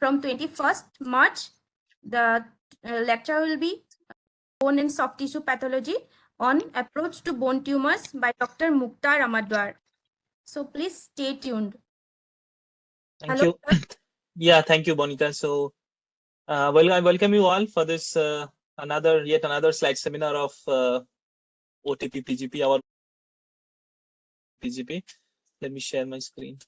from 21st March. The lecture will be Bone and Soft Tissue Pathology on Approach to Bone Tumors by Dr. Mukhtar Amadwar. So please stay tuned. Thank you. Yeah, thank you, Bonita. So, I welcome you all for this yet another slide seminar of OTP PGP, our PGP. Let me share my screen.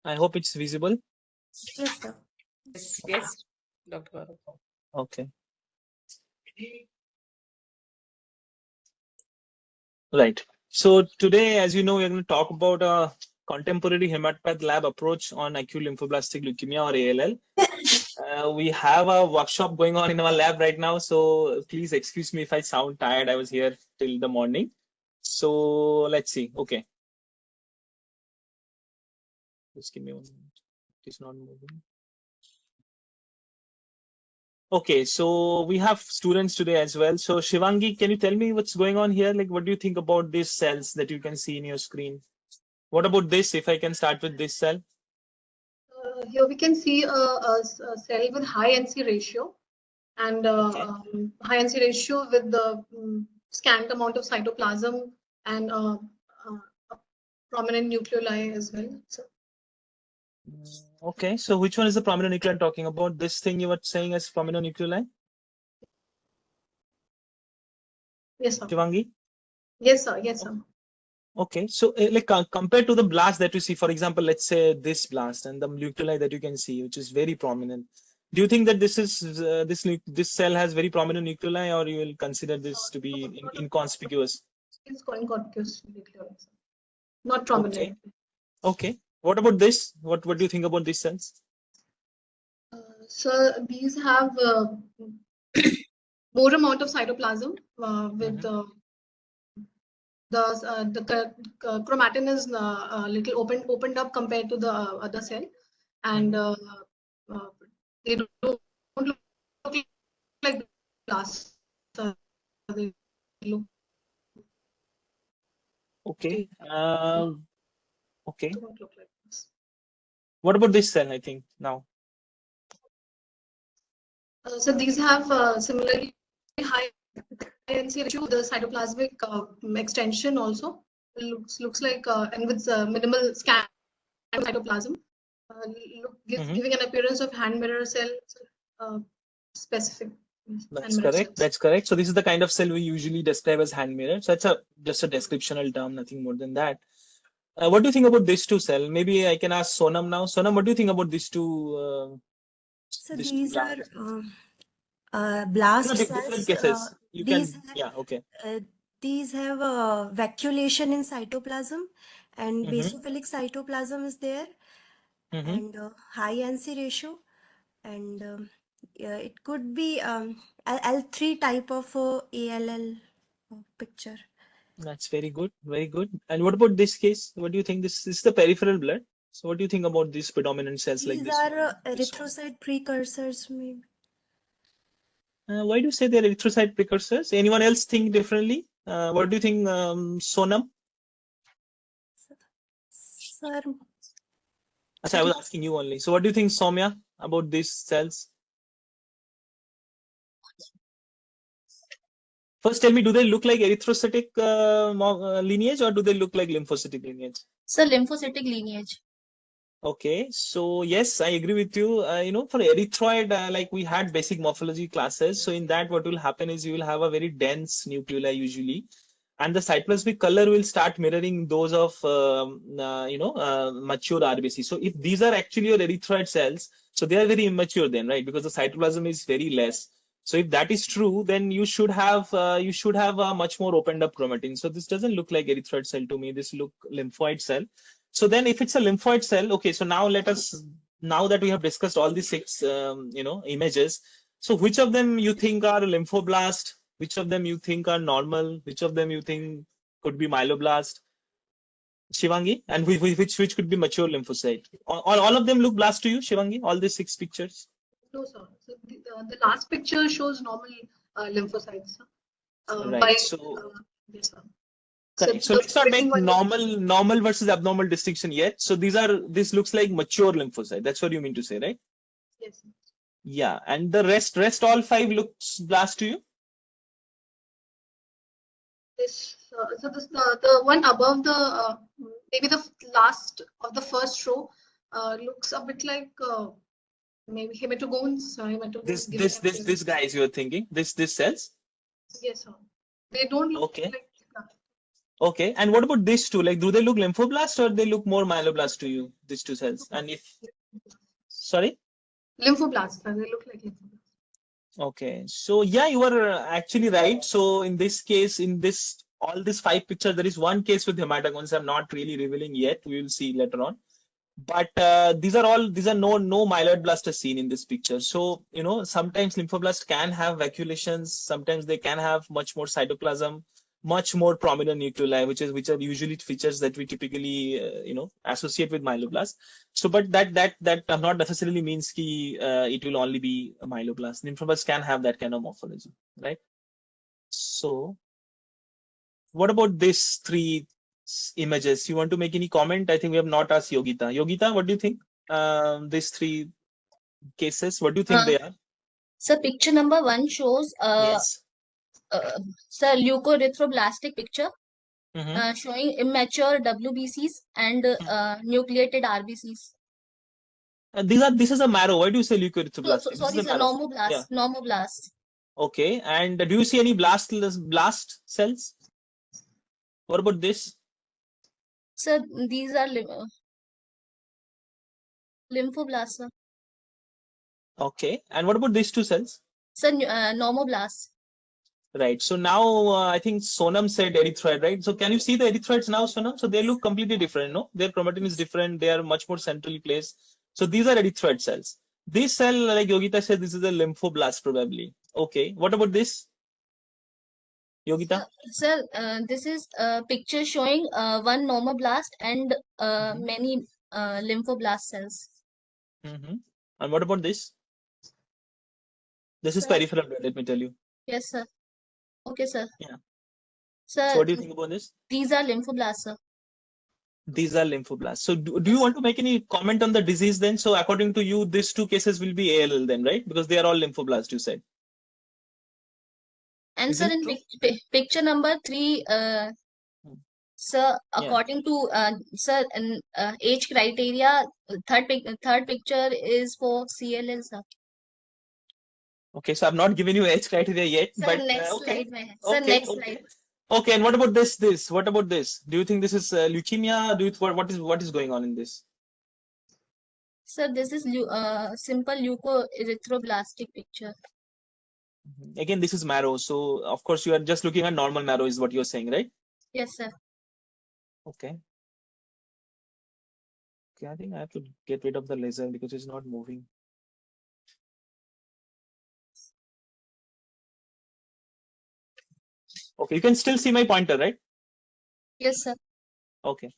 I hope it's visible. Yes, sir. Yes, Dr. Gaurav. Okay. Right. So today, as you know, we're going to talk about a contemporary hematopath lab approach on acute lymphoblastic leukemia or ALL. We have a workshop going on in our lab right now, so please excuse me if I sound tired. I was here till the morning. So let's see. Okay. Just give me 1 minute. It's not moving. Okay, so we have students today as well. So Shivangi, can you tell me what's going on here? Like, what do you think about these cells that you can see in your screen? What about this? If I can start with this cell. Here we can see a cell with high NC ratio and high NC ratio with the scant amount of cytoplasm and prominent nucleoli as well. So. Okay, so which one is the prominent nucleoli I'm talking about? This thing you were saying as prominent nucleoli? Yes, sir. Shivangi? Yes, sir. Yes, sir. Okay, so like compared to the blast that you see, for example, let's say this blast and the nucleoli that you can see, which is very prominent. Do you think that this is this cell has very prominent nucleoli, or you will consider this to be inconspicuous? It's inconspicuous nucleoli, not prominent. Okay. What about this? What do you think about these cells? So these have more amount of cytoplasm with the chromatin is a little opened up compared to the other cell, and they don't look like blasts. Okay. Okay. Don't look like this. What about this cell? I think now. So these have similarly high NC ratio. The cytoplasmic extension also looks like and with minimal scan cytoplasm, giving an appearance of hand mirror cell specific. That's correct. Cells. That's correct. So this is the kind of cell we usually describe as hand mirror. So it's just a descriptional term, nothing more than that. What do you think about these two cells? Maybe I can ask Sonam now. Sonam, what do you think about these two? So these are blast cells. Different cases. You can, yeah, okay. These have vacuolation in cytoplasm, and basophilic cytoplasm is there, and high NC ratio, and it could be L3 type of ALL picture. That's very good, very good. And what about this case? What do you think? This is the peripheral blood. So what do you think about these predominant cells like this? These are erythrocyte precursors, maybe. Why do you say they're erythrocyte precursors? Anyone else think differently? What do you think, Sonam? Sir. I was asking you only. So what do you think, Soumya, about these cells? First, tell me, do they look like erythrocytic lineage, or do they look like lymphocytic lineage? So lymphocytic lineage. Okay, so yes, I agree with you. You know, for erythroid, like we had basic morphology classes. So in that, what will happen is you will have a very dense nucleoli usually, and the cytoplasmic color will start mirroring those of mature RBC. So if these are actually your erythroid cells, so they are very immature then, right? Because the cytoplasm is very less. So if that is true, then you should have a much more opened up chromatin. So this doesn't look like erythroid cell to me. This look lymphoid cell. So then if it's a lymphoid cell, okay, so now now that we have discussed all these 6, images, so which of them you think are lymphoblast? Which of them you think are normal? Which of them you think could be myeloblast? Shivangi, and which could be mature lymphocyte? All of them look blast to you, Shivangi? All these 6 pictures? No, sir. So the last picture shows normal lymphocytes. Right. By So yes, sir. correct. So the let's not missing make one is normal versus abnormal distinction yet. So this looks like mature lymphocyte. That's what you mean to say, right? yes. Sir. Yeah. And the rest all five looks blast to you? This so this the one above the maybe the last of the first row looks a bit like maybe hematogones giving This guys you're thinking? This cells? yes, sir. They don't look Okay. like Okay. And what about these two? Like, do they look lymphoblast or they look more myeloblast to you, these two cells? And if, sorry? lymphoblasts. They look like lymphoblasts. Okay. So yeah, you are actually right. So in this case, all these five pictures, there is one case with hematogones I'm not really revealing yet. We will see later on. But these are no myeloid blast is seen in this picture. So, sometimes lymphoblast can have vacuolations. Sometimes they can have much more cytoplasm, much more prominent nuclei, which are usually features that we typically, associate with myeloblast. So, but that not necessarily means it will only be a myeloblast. Lymphoblast can have that kind of morphology, right? So, what about these three images? You want to make any comment? I think we have not asked Yogita. Yogita, what do you think? These three cases, what do you think Uh, they are? So picture number 1 shows Yes. so leukoerythroblastic picture Mhm. showing immature WBCs and nucleated RBCs. This is a marrow. Why do you say So leukoerythroblastic? This is sorry, a sir, marrow. Yeah. normoblast. Okay. And do you see any blast cells? What about this? So these are lymphoblasts, sir. Okay. And what about these two cells? So normoblasts. Right. So now I think Sonam said erythroid, right? So can you see the erythroids now, Sonam? So they look completely different, no? Their chromatin is different. They are much more centrally placed. So these are erythroid cells. This cell, like Yogita said, this is a lymphoblast probably. Okay. What about this, Yogita? Sir, this is a picture showing one normoblast and Mhm. many lymphoblast cells. Mm-hmm. And what about this? This is Sir, peripheral blood, let me tell you. yes, sir. Okay, sir. Yeah. So Sir, what do you think about this? these are lymphoblasts, sir. These are lymphoblasts. So do you Yes. want to make any comment on the disease then? So according to you, these two cases will be ALL then, right? Because they are all lymphoblasts, you said. And sir, Isn't it in true? picture number 3, sir, Yeah. according to sir, age criteria, third picture is for CLL, sir. Okay, so I've not given you age criteria yet, Sir, but next okay. slide, mein. Sir, Okay, next okay. slide. Okay, and what about this? What about this? Do you think this is leukemia? What is going on in this? Sir, this is simple leukoerythroblastic picture. Again, this is marrow. So of course you are just looking at normal marrow is what you're saying, right? Yes, sir. Okay. Okay, I think I have to get rid of the laser because it's not moving. Okay, you can still see my pointer, right? Yes, sir. Okay.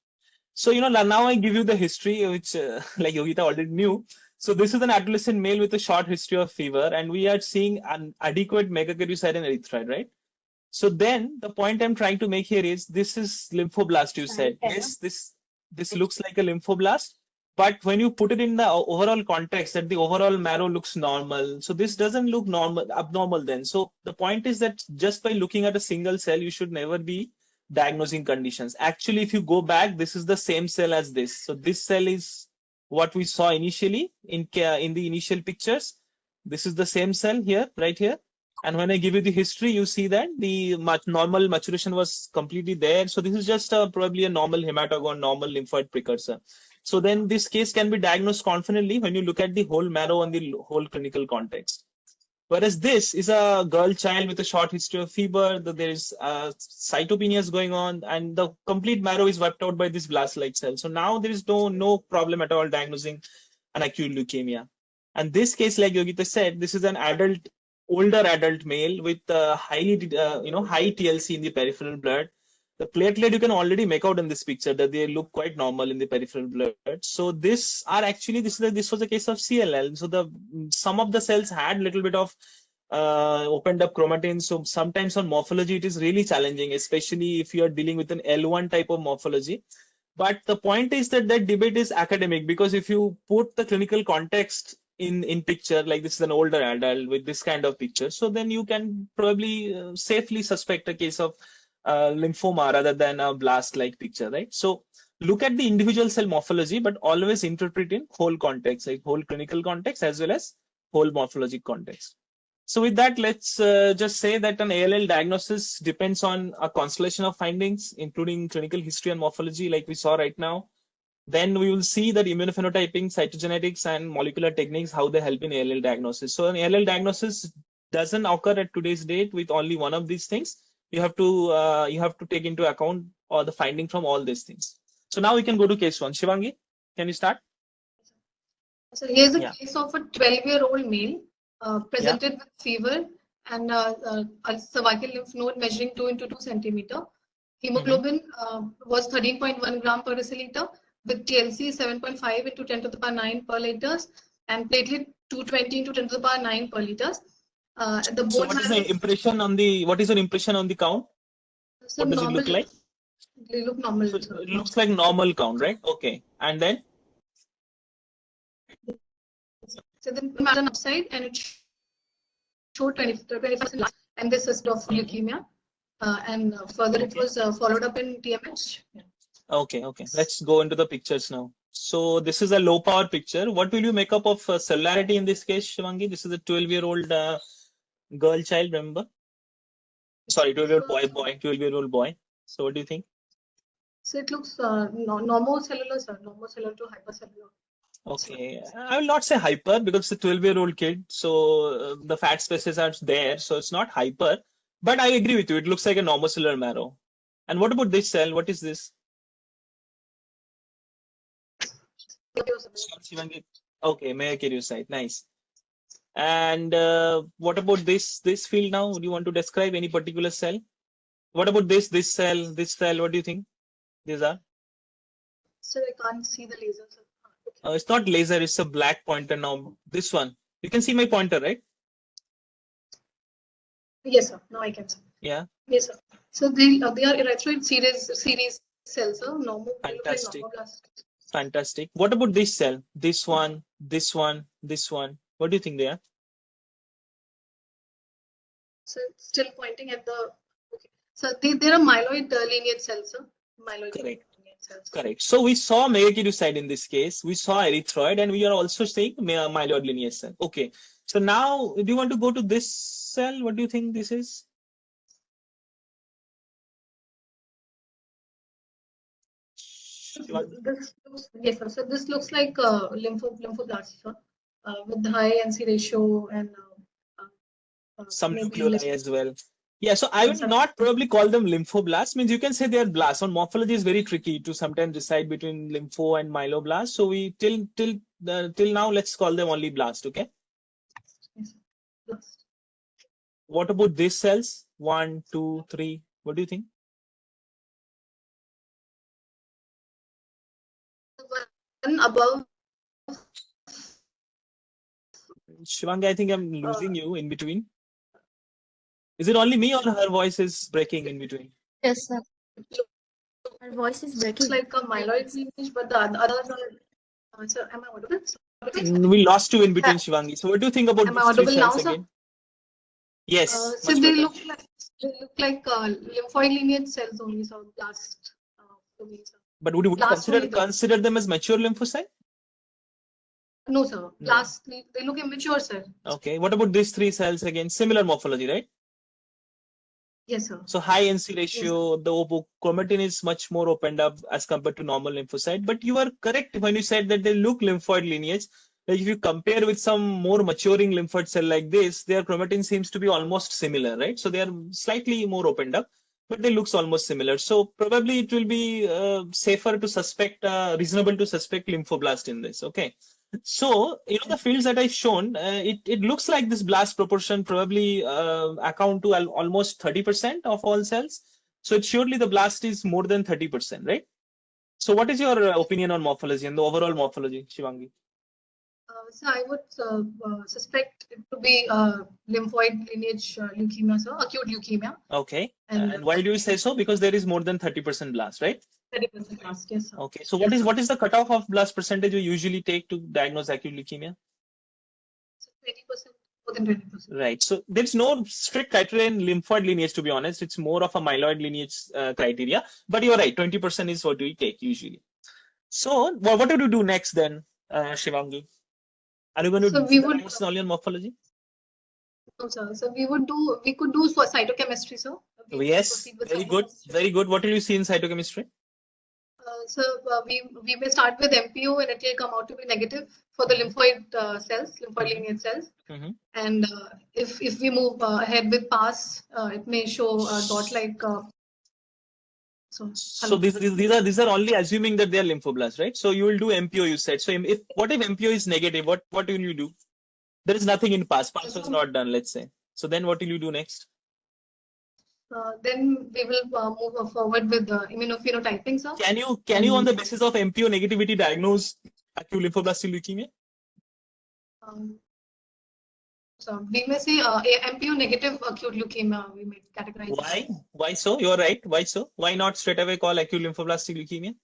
So, now I give you the history, which like Yogita already knew. So this is an adolescent male with a short history of fever, and we are seeing an adequate megakaryocyte and erythroid, right? So then the point I'm trying to make here is this is lymphoblast, you said. Yes, this looks like a lymphoblast, but when you put it in the overall context that the overall marrow looks normal, so this doesn't look abnormal then. So the point is that just by looking at a single cell, you should never be diagnosing conditions. Actually, if you go back, this is the same cell as this. So this cell is what we saw initially in the initial pictures. This is the same cell here, right here. And when I give you the history, you see that the normal maturation was completely there. So this is just probably a normal hematogone, normal lymphoid precursor. So then this case can be diagnosed confidently when you look at the whole marrow and the whole clinical context. Whereas this is a girl child with a short history of fever, there is cytopenias going on, and the complete marrow is wiped out by this blast-like cell. So now there is no problem at all diagnosing an acute leukemia. And this case, like Yogita said, this is an older adult male with high TLC in the peripheral blood. The platelet you can already make out in this picture that they look quite normal in the peripheral blood. So this was a case of CLL. So some of the cells had a little bit of opened up chromatin. So sometimes on morphology, it is really challenging, especially if you are dealing with an L1 type of morphology. But the point is that that debate is academic, because if you put the clinical context in picture, like this is an older adult with this kind of picture, so then you can probably safely suspect a case of lymphoma rather than a blast like picture, right? So look at the individual cell morphology, but always interpret in whole context, like whole clinical context as well as whole morphologic context. So with that, let's just say that an ALL diagnosis depends on a constellation of findings, including clinical history and morphology, like we saw right now. Then we will see that immunophenotyping, cytogenetics, and molecular techniques, how they help in ALL diagnosis. So an ALL diagnosis doesn't occur at today's date with only one of these things. You have to take into account all the finding from all these things. So now we can go to case one. Shivangi, can you start? So here's a Yeah. case of a 12-year-old male presented with fever and a cervical lymph node measuring 2 into 2 centimeter. Hemoglobin was 13.1 gram per deciliter with TLC 7.5 into 10 to the power 9 per liters and platelet 220 into 10 to the power 9 per liters. The So bone what is marrow, the impression on the, what is your impression on the count? so What does it normal, look like? they look normal. So So it looks like normal count, right? Okay. And then? So the marrow upside and it showed 25% and this is of leukemia. And further it was followed up in TMH. Yeah. Okay. Let's go into the pictures now. So this is a low power picture. What will you make up of cellularity in this case, Shivangi? This is a 12-year-old girl child, remember? Sorry, 12-year-old boy, 12-year-old boy. So what do you think? So it looks normocellular, sir, normocellular to hypercellular. Okay, I will not say hyper because it's a 12-year-old kid. So the fat spaces are there. So it's not hyper. But I agree with you. It looks like a normocellular marrow. And what about this cell? What is this? Shivangi. Okay, megakaryocyte. Nice. And what about this field now? Do you want to describe any particular cell? What about this cell, this cell? What do you think these are? So I can't see the laser, sir. It's not laser, it's a black pointer now. This one. You can see my pointer, right? Yes, sir. Now I can see. Yeah. Yes, sir. So they are erythroid series cells, sir. Normal. Fantastic. Normoblasts. Fantastic. What about this cell? This one, this one, this one. What do you think they are? So it's still pointing at the. Okay. So they are myeloid lineage cells, sir. Myeloid Correct. lineage cells. Correct. So we saw megakaryocyte in this case. We saw erythroid, and we are also seeing myeloid lineage cell. Okay. So now, do you want to go to this cell? What do you think this is? This looks, yes, sir. So this looks like lymphoblast, sir, with the high NC ratio and Some maybe nucleoli as well. Yeah, so I will not probably call them lymphoblasts. Means you can say they are blasts. On morphology is very tricky to sometimes decide between lympho and myeloblast. So we till now let's call them only blast. Okay. Yes, blast. What about these cells? 1, 2, 3. What do you think? One above. Shivangi, I think I'm losing you in between. Is it only me or her voice is breaking in between? Yes, sir. Our voice is Looks breaking. like a myeloid lineage, but the others are. Sir, am I audible? We lost you in between, Shivangi. So what do you think about Am I these three audible now, cells sir? again? Yes, So much they better. look like lymphoid lineage cells only, so blast. But would you Blast only though. consider them as mature lymphocyte? No, sir. Blast. They look immature, sir. Okay. What about these three cells again? Similar morphology, right? Yes, sir. So high NC ratio, the chromatin is much more opened up as compared to normal lymphocyte. But you are correct when you said that they look lymphoid lineage. Like if you compare with some more maturing lymphoid cell like this, their chromatin seems to be almost similar, right? So they are slightly more opened up, but they looks almost similar. So probably it will be safer to suspect, reasonable to suspect lymphoblast in this. Okay. So, the fields that I've shown, it looks like this blast proportion probably account to almost 30% of all cells. So it's surely the blast is more than 30%, right? So what is your opinion on morphology and the overall morphology, Shivangi? So I would suspect it to be lymphoid lineage leukemia, sir, acute leukemia, Okay. and And why do you say so? Because there is more than 30% blast, right? 30% blast. Yes, sir. Okay. So Yes, sir. what is the cutoff of blast percentage you usually take to diagnose acute leukemia? So 20%, more than 20%. Right. So there's no strict criteria in lymphoid lineage, to be honest. It's more of a myeloid lineage criteria. But you're right, 20% is what we take usually. So what do you do next then, Shivangi? Are you going to So do we the would, diagnosis only on morphology? no, sir. So we could do for cytochemistry, sir. We could Yes, proceed with very good. cytochemistry. Very good. What will you see in cytochemistry? So we may start with MPO and it will come out to be negative for the lymphoid cells, lymphoid lineage cells. Mhm. And if we move ahead with PAS, it may show dot-like. So So these are only assuming that they are lymphoblasts, right? So you will do MPO, you said. So if what if MPO is negative? What will you do? There is nothing in PAS. PAS was not done, let's say. So then what will you do next? then we will move forward with immunophenotyping, sir. Can you on the basis of MPO negativity diagnose acute lymphoblastic leukemia? So we may say MPO negative acute leukemia. We may categorize. Why? Why so? You're right. Why so? Why not straight away call acute lymphoblastic leukemia?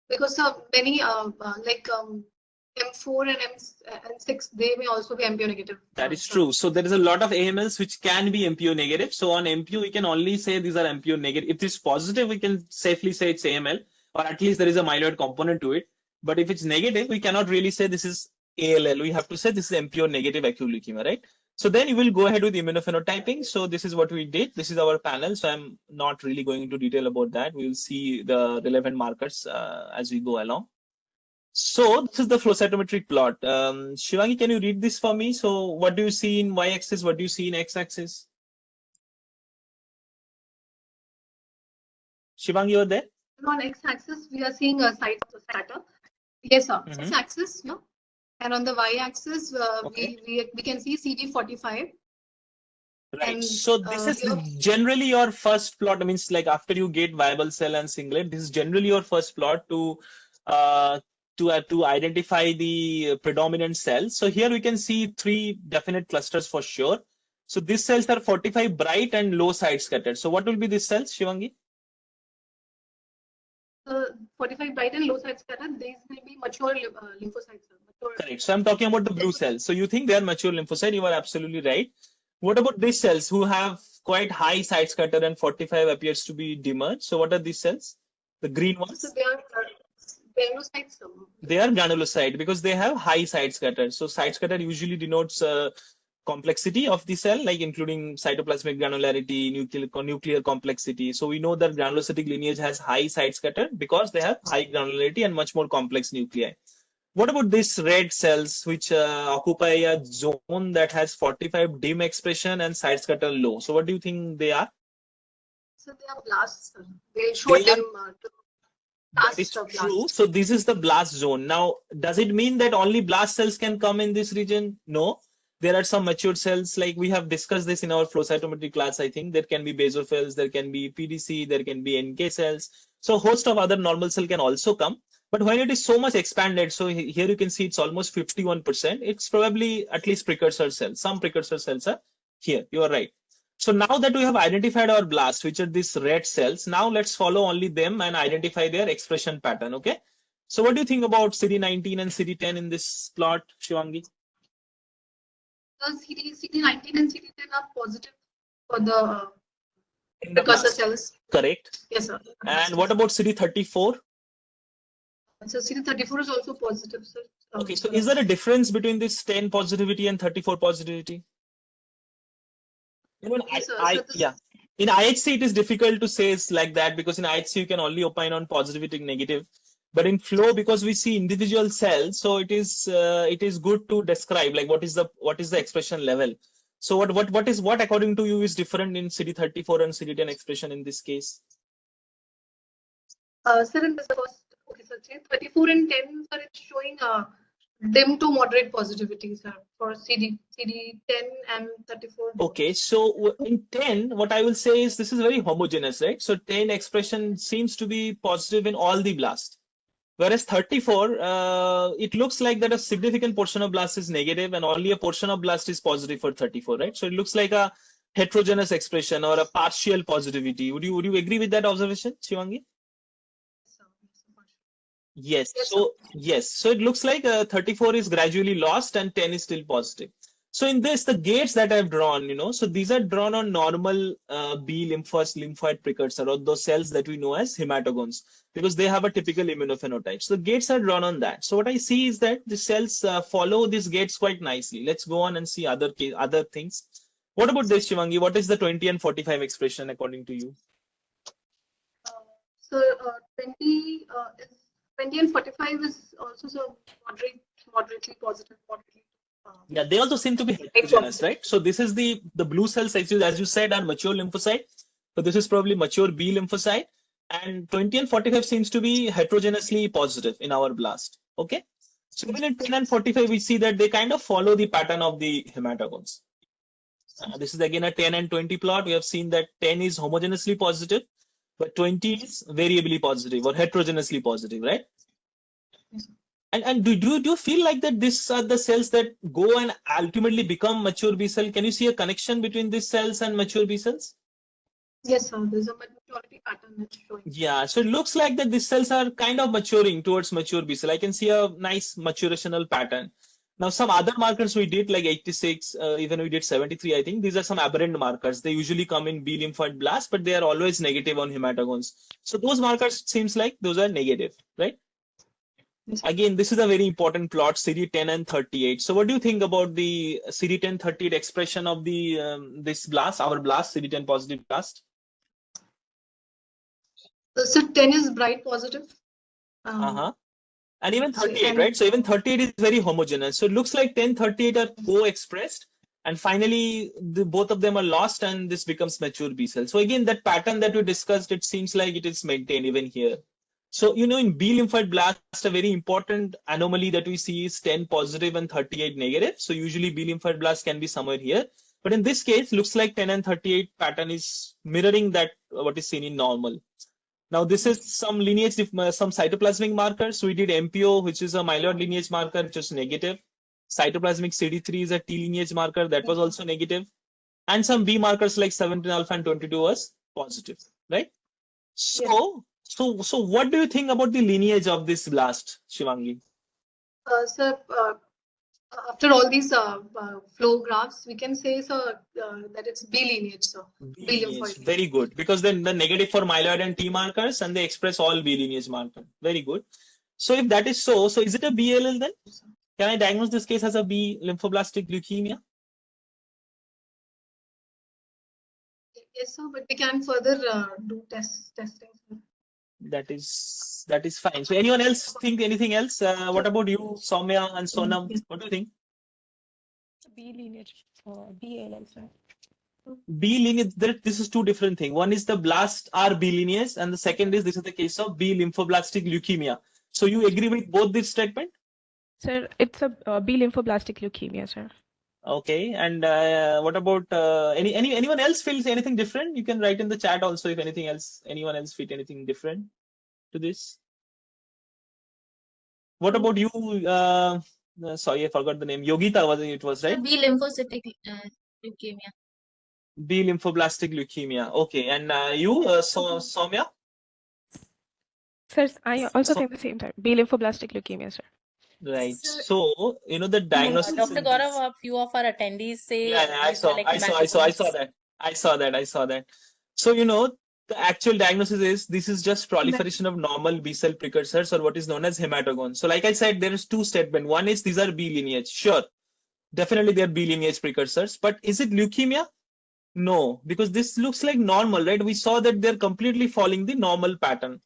Because many like M4 and M6, they may also be MPO negative. That is true. So there is a lot of AMLs which can be MPO negative. So on MPO, we can only say these are MPO negative. If it is positive, we can safely say it's AML, or at least there is a myeloid component to it. But if it's negative, we cannot really say this is ALL. We have to say this is MPO negative acute leukemia, right? So then you will go ahead with immunophenotyping. So this is what we did. This is our panel. So I'm not really going into detail about that. We will see the relevant markers as we go along. So this is the flow cytometric plot. Shivangi, can you read this for me? So what do you see in y-axis? What do you see in x-axis? Shivangi, you're there? On x-axis, we are seeing a site of the scatter. Yes, sir. X-axis, no. And on the y-axis, we can see CD45. Right. And, so this is generally your first plot. I mean, like after you get viable cell and singlet, this is generally your first plot to identify the predominant cells. So here we can see three definite clusters for sure. So these cells are 45 bright and low side scattered. So what will be these cells, Shivangi? 45 bright and low side scattered, these will be mature lymphocytes. Correct. So I'm talking about the blue cells. So you think they are mature lymphocyte? You are absolutely right. What about these cells who have quite high side scatter and 45 appears to be demerged? So what are these cells? The green ones? So they are granulocytes. They are granulocyte because they have high side scatter. So side scatter usually denotes complexity of the cell, like including cytoplasmic granularity, nuclear complexity. So we know that granulocytic lineage has high side scatter because they have high granularity and much more complex nuclei. What about these red cells which occupy a zone that has 45 dim expression and side scatter low? So what do you think they are? So they are blasts. They show dim. That is true. So this is the blast zone. Now, does it mean that only blast cells can come in this region? No. There are some mature cells, like we have discussed this in our flow cytometry class, I think. There can be basophils, there can be PDC, there can be NK cells. So a host of other normal cell can also come. But when it is so much expanded, so here you can see it's almost 51%. It's probably at least precursor cells. Some precursor cells are here. You are right. So now that we have identified our blasts, which are these red cells, now let's follow only them and identify their expression pattern, okay? So what do you think about CD19 and CD10 in this plot, Shivangi? CD19 and CD10 are positive for the precursor cells. Correct. Yes, sir. And what about CD34? So CD34 is also positive, sir. Okay, so is there a difference between this 10 positivity and 34 positivity? Even in IHC it is difficult to say it's like that because in IHC you can only opine on positivity and negative. But in flow, because we see individual cells, so it is good to describe like what is the expression level. So what according to you is different in CD34 and CD10 expression in this case? Sir, in this first, okay, sir, 34 and 10, sir, it's showing dim to moderate positivity, sir, for CD10 and 34. Okay, so in 10, what I will say is this is very homogeneous, right? So 10 expression seems to be positive in all the blasts. Whereas 34, it looks like that a significant portion of blast is negative and only a portion of blast is positive for 34, right? So it looks like a heterogeneous expression or a partial positivity. Would you agree with that observation, Shivangi? Yes. Yes, So yes. So it looks like 34 is gradually lost and 10 is still positive. So in this, the gates that I've drawn, so these are drawn on normal B lymphoid precursor, or those cells that we know as hematogones, because they have a typical immunophenotype. So the gates are drawn on that. So what I see is that the cells follow these gates quite nicely. Let's go on and see other things. What about this, Shivangi? What is the 20 and 45 expression according to you? So 20 and 45 is also so moderately positive, moderately. Yeah, they also seem to be heterogeneous, right? So this is the blue cells, as you said, are mature lymphocyte. So this is probably mature B lymphocyte. And 20 and 45 seems to be heterogeneously positive in our blast. Okay. So even in 10 and 45, we see that they kind of follow the pattern of the hematogones. This is again a 10 and 20 plot. We have seen that 10 is homogeneously positive, but 20 is variably positive or heterogeneously positive, right? And do you feel like that these are the cells that go and ultimately become mature B cell? Can you see a connection between these cells and mature B cells? Yes, sir. There's a maturity pattern that's showing. Yeah, so it looks like that these cells are kind of maturing towards mature B cell. I can see a nice maturational pattern. Now, some other markers we did, like 86, even we did 73, I think. These are some aberrant markers. They usually come in B lymphoid blast, but they are always negative on hematogones. So those markers seems like those are negative, right? Again, this is a very important plot, CD10 and 38. So what do you think about the CD10, 38 expression of the this blast, our blast, CD10 positive blast? So 10 is bright positive. And even 38, and right? So even 38 is very homogeneous. So it looks like 10, 38 are co-expressed. And finally, both of them are lost and this becomes mature B cell. So again, that pattern that we discussed, it seems like it is maintained even here. So, in B lymphoid blast, a very important anomaly that we see is 10 positive and 38 negative. So usually B lymphoid blast can be somewhere here. But in this case, looks like 10 and 38 pattern is mirroring that what is seen in normal. Now, this is some lineage, some cytoplasmic markers. So we did MPO, which is a myeloid lineage marker, which is negative. Cytoplasmic CD3 is a T lineage marker that was also negative. And some B markers like 17 alpha and 22 was positive, right? So, so what do you think about the lineage of this blast, Shivangi? Sir, after all these flow graphs, we can say, sir, that it's B lineage, sir. B lineage. Very good. Because then the negative for myeloid and T markers, and they express all B lineage marker. Very good. So if that is so is it a BLL then? Can I diagnose this case as a B lymphoblastic leukemia? Yes, sir, but we can further do testing. Sir. That is fine. So anyone else think anything else? What about you, Soumya and Sonam? What do you think? B lineage for BLL, sir. B lineage, this is two different things. One is the blast are B lineage, and the second is this is the case of B lymphoblastic leukemia. So you agree with both this statement? Sir, it's a B lymphoblastic leukemia, sir. Okay, and what about anyone else feels anything different? You can write in the chat also if anyone else feel anything different to this. What about you? Sorry, I forgot the name. Yogita it was right? B lymphocytic leukemia. B lymphoblastic leukemia. Okay, and you, Soumya? Sir, I also think the same, sir. B lymphoblastic leukemia, sir. Right. So, the diagnosis. Dr. Gaurav, a few of our attendees say. Yeah, I saw that. So, the actual diagnosis is this is just proliferation of normal B cell precursors or what is known as hematogon. So, like I said, there is two statements. One is these are B lineage. Sure, definitely they are B lineage precursors. But is it leukemia? No, because this looks like normal, right? We saw that they're completely following the normal pattern.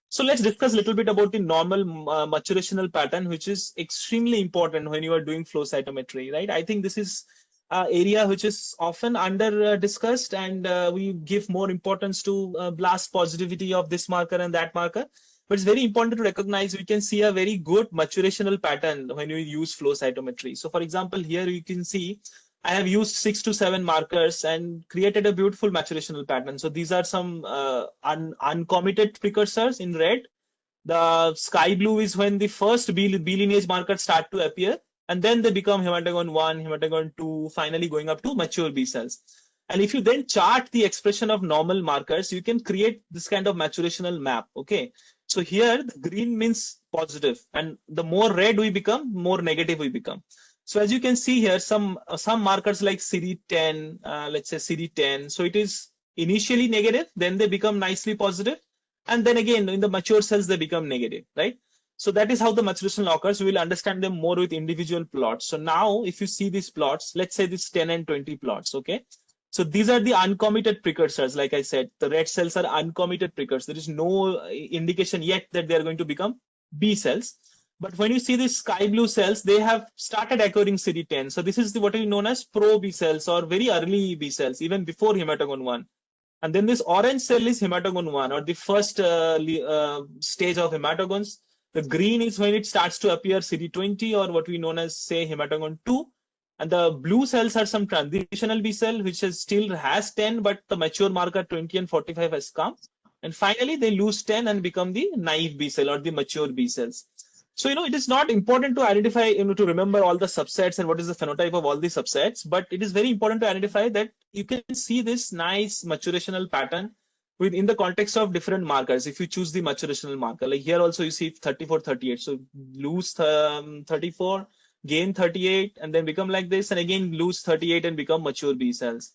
So let's discuss a little bit about the normal maturational pattern, which is extremely important when you are doing flow cytometry, right? I think this is an area which is often under discussed, and we give more importance to blast positivity of this marker and that marker. But it's very important to recognize we can see a very good maturational pattern when you use flow cytometry. So for example, here you can see I have used 6 to 7 markers and created a beautiful maturational pattern. So these are some uncommitted precursors in red. The sky blue is when the first B lineage markers start to appear, and then they become hematogon 1, hematogon 2, finally going up to mature B cells. And if you then chart the expression of normal markers, you can create this kind of maturational map. Okay. So here the green means positive, and the more red we become, more negative we become. So as you can see here, some markers like CD10, let's say CD10. So it is initially negative, then they become nicely positive, and then again in the mature cells they become negative, right? So that is how the maturation occurs. We will understand them more with individual plots. So now if you see these plots, let's say this 10 and 20 plots, okay? So these are the uncommitted precursors. Like I said, the red cells are uncommitted precursors. There is no indication yet that they are going to become B cells. But when you see these sky blue cells, they have started acquiring CD10. So this is what is known as pro B cells or very early B cells, even before hematogon 1. And then this orange cell is hematogon 1 or the first stage of hematogons. The green is when it starts to appear CD20 or what we known as say hematogon 2. And the blue cells are some transitional B cell which still has 10, but the mature marker 20 and 45 has come. And finally they lose 10 and become the naive B cell or the mature B cells. So, it is not important to identify, to remember all the subsets and what is the phenotype of all the subsets, but it is very important to identify that you can see this nice maturational pattern in the context of different markers. If you choose the maturational marker, like here also you see 34, 38. So lose 34, gain 38, and then become like this, and again lose 38 and become mature B cells.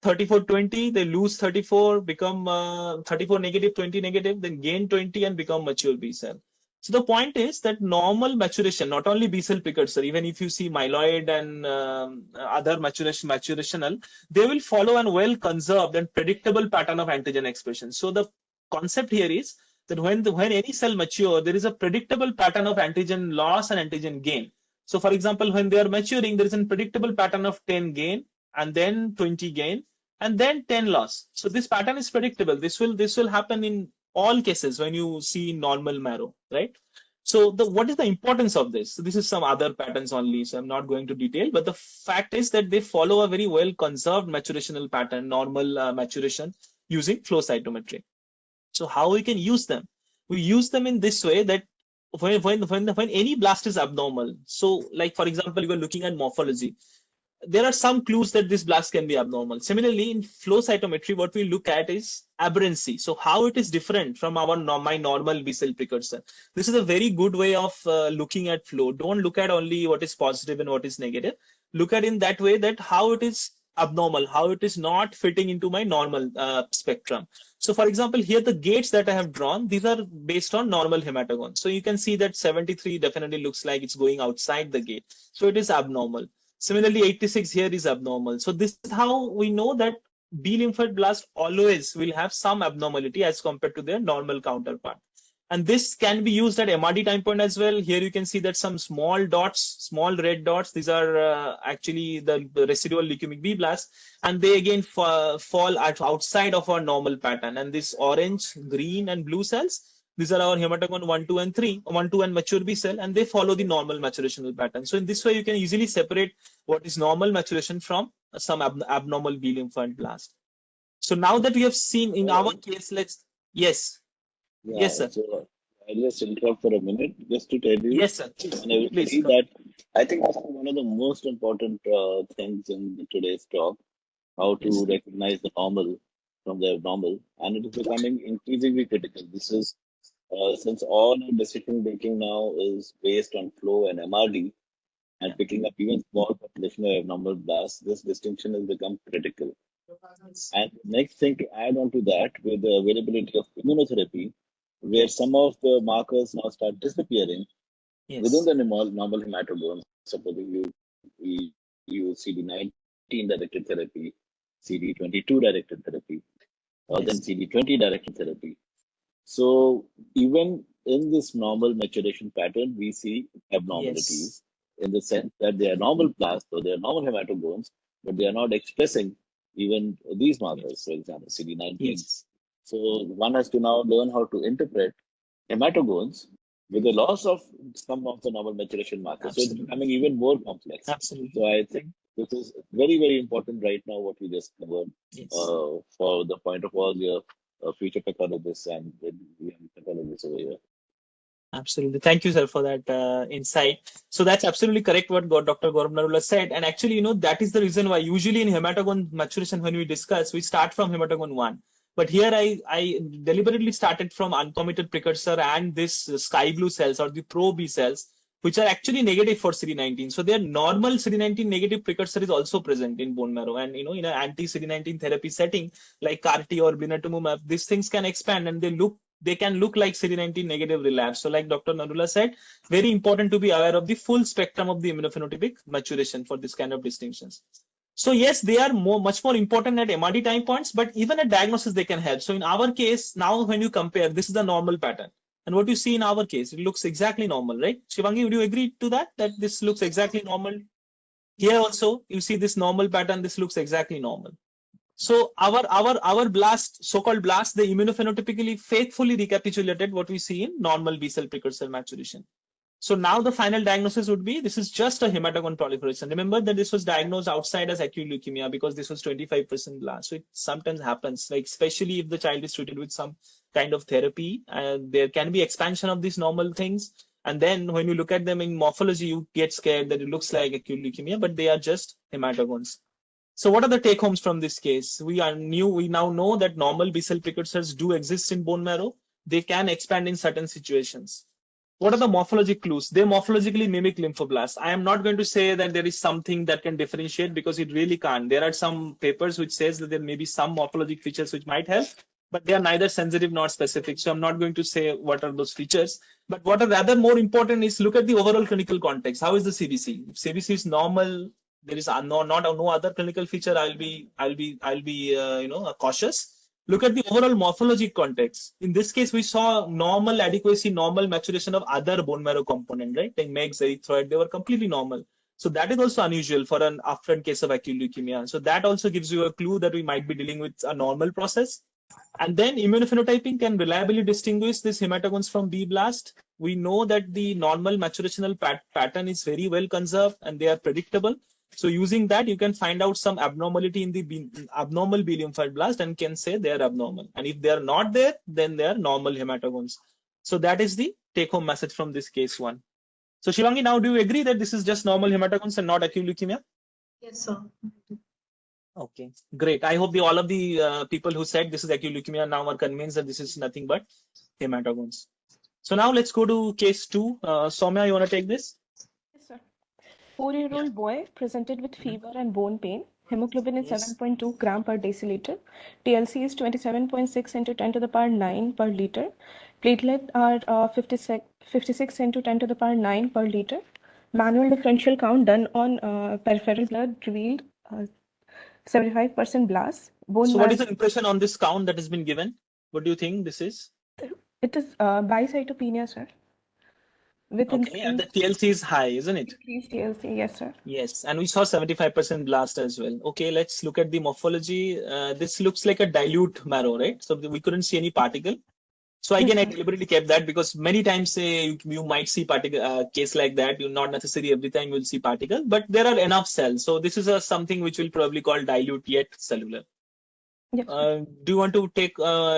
34, 20, they lose 34, become 34 negative, 20 negative, then gain 20 and become mature B cell. So the point is that normal maturation, not only B cell precursor, even if you see myeloid and other maturational, they will follow a well conserved and predictable pattern of antigen expression. So the concept here is that when any cell mature, there is a predictable pattern of antigen loss and antigen gain. So for example, when they are maturing, there is a predictable pattern of 10 gain and then 20 gain and then 10 loss. So this pattern is predictable. This will happen in all cases when you see normal marrow, right? So what is the importance of this? So this is some other patterns only, so I'm not going to detail, but the fact is that they follow a very well conserved maturational pattern, normal maturation using flow cytometry. So how we can use them? We use them in this way that when any blast is abnormal, so like for example, you are looking at morphology, there are some clues that this blast can be abnormal. Similarly, in flow cytometry, what we look at is aberrancy. So how it is different from my normal B cell precursor. This is a very good way of looking at flow. Don't look at only what is positive and what is negative. Look at in that way that how it is abnormal, how it is not fitting into my normal spectrum. So for example, here the gates that I have drawn, these are based on normal hematogon. So you can see that 73 definitely looks like it's going outside the gate. So it is abnormal. Similarly, 86 here is abnormal. So this is how we know that B lymphoid blast always will have some abnormality as compared to their normal counterpart. And this can be used at MRD time point as well. Here you can see that some small dots, small red dots, these are actually the residual leukemic B blast, and they again fall outside of our normal pattern. And this orange, green, and blue cells, these are our hematogon 1, 2, and 3, 1, 2, and mature B cell, and they follow the normal maturational pattern. So in this way, you can easily separate what is normal maturation from some abnormal B lymphoid blast. So now that we have seen in our case, yes. Yeah, Yes, sir. so I'll just interrupt for a minute just to tell you Yes, sir. and everybody Please. that I think this is one of the most important things in today's talk, how to Yes. recognize the normal from the abnormal, and it is becoming increasingly critical. This is since all our decision making now is based on flow and MRD and picking up even small population of abnormal blasts, this distinction has become critical. And next thing to add on to that, with the availability of immunotherapy, where some of the markers now start disappearing within Yes. the normal hematogons. Supposing you use CD19 directed therapy, CD22 directed therapy, or then Yes. CD20 directed therapy. So even in this normal maturation pattern, we see abnormalities in the sense that they are normal blasts or they are normal hematogones, but they are not expressing even these markers, for example, CD19. Yes. So one has to now learn how to interpret hematogones with the loss of some of the normal maturation markers. So it's Absolutely. becoming even more complex. Absolutely. So I think this is very, very important right now, what we just covered, Yes. for the point of all your future pathologists and the young pathologists over here. Absolutely. Thank you, sir, for that insight. So that's absolutely correct what Dr. Gaurav Narula said. And actually, that is the reason why usually in hematogone maturation, when we discuss, we start from hematogone 1. But here I deliberately started from uncommitted precursor and this sky blue cells or the pro B cells, which are actually negative for CD19. So their normal CD19 negative precursor is also present in bone marrow. And, in an anti-CD19 therapy setting like CAR-T or blinatumomab, these things can expand and they can look like CD19 negative relapse. So like Dr. Narula said, very important to be aware of the full spectrum of the immunophenotypic maturation for this kind of distinctions. So yes, they are much more important at MRD time points, but even at diagnosis, they can help. So in our case, now when you compare, this is the normal pattern. And what you see in our case, it looks exactly normal, right? Shivangi, would you agree to that this looks exactly normal? Here also, you see this normal pattern, this looks exactly normal. So our blast, so-called blast, they immunophenotypically faithfully recapitulated what we see in normal B cell precursor maturation. So now the final diagnosis would be this is just a hematogone proliferation. Remember that this was diagnosed outside as acute leukemia because this was 25% blast. So it sometimes happens, like especially if the child is treated with some kind of therapy, there can be expansion of these normal things. And then when you look at them in morphology, you get scared that it looks like acute leukemia, but they are just hematogones. So what are the take homes from this case? We now know that normal B cell precursors do exist in bone marrow. They can expand in certain situations. What are the morphologic clues? They morphologically mimic lymphoblasts. I am not going to say that there is something that can differentiate because it really can't. There are some papers which says that there may be some morphologic features which might help, but they are neither sensitive nor specific. So I'm not going to say what are those features. But what are rather more important is look at the overall clinical context. How is the CBC? If CBC is normal, there is no other clinical feature. I'll be cautious. Look at the overall morphologic context. In this case, we saw normal adequacy, normal maturation of other bone marrow component, right? Like MEGs, erythroid, they were completely normal. So that is also unusual for an upfront case of acute leukemia. So that also gives you a clue that we might be dealing with a normal process. And then immunophenotyping can reliably distinguish these hematogones from B blast. We know that the normal maturational pattern is very well conserved and they are predictable. So using that, you can find out some abnormality in the abnormal B lymphoid blast and can say they are abnormal. And if they are not there, then they are normal hematogones. So that is the take-home message from this case one. So Shivangi, now do you agree that this is just normal hematogones and not acute leukemia? Yes, sir. Okay, great. I hope all of the people who said this is acute leukemia now are convinced that this is nothing but hematogones. So now let's go to case 2. Soumya, you want to take this? Yes, sir. 4-year-old boy presented with fever and bone pain. Hemoglobin is 7.2 gram per deciliter. TLC is 27.6 into 10 to the power 9 per liter. Platelet are 56 into 10 to the power 9 per liter. Manual differential count done on peripheral blood revealed 75% blast. So what is the impression on this count that has been given? What do you think this is? It is bicytopenia, sir. With Okay, and the TLC is high, isn't it? increased TLC, yes, sir. Yes, and we saw 75% blast as well. Okay, let's look at the morphology. This looks like a dilute marrow, right? So we couldn't see any particle. So again, I deliberately kept that because many times you might see particle case like that. You not necessarily every time you'll see particle, but there are enough cells. So this is something which we'll probably call dilute yet cellular. Yes. Do you want to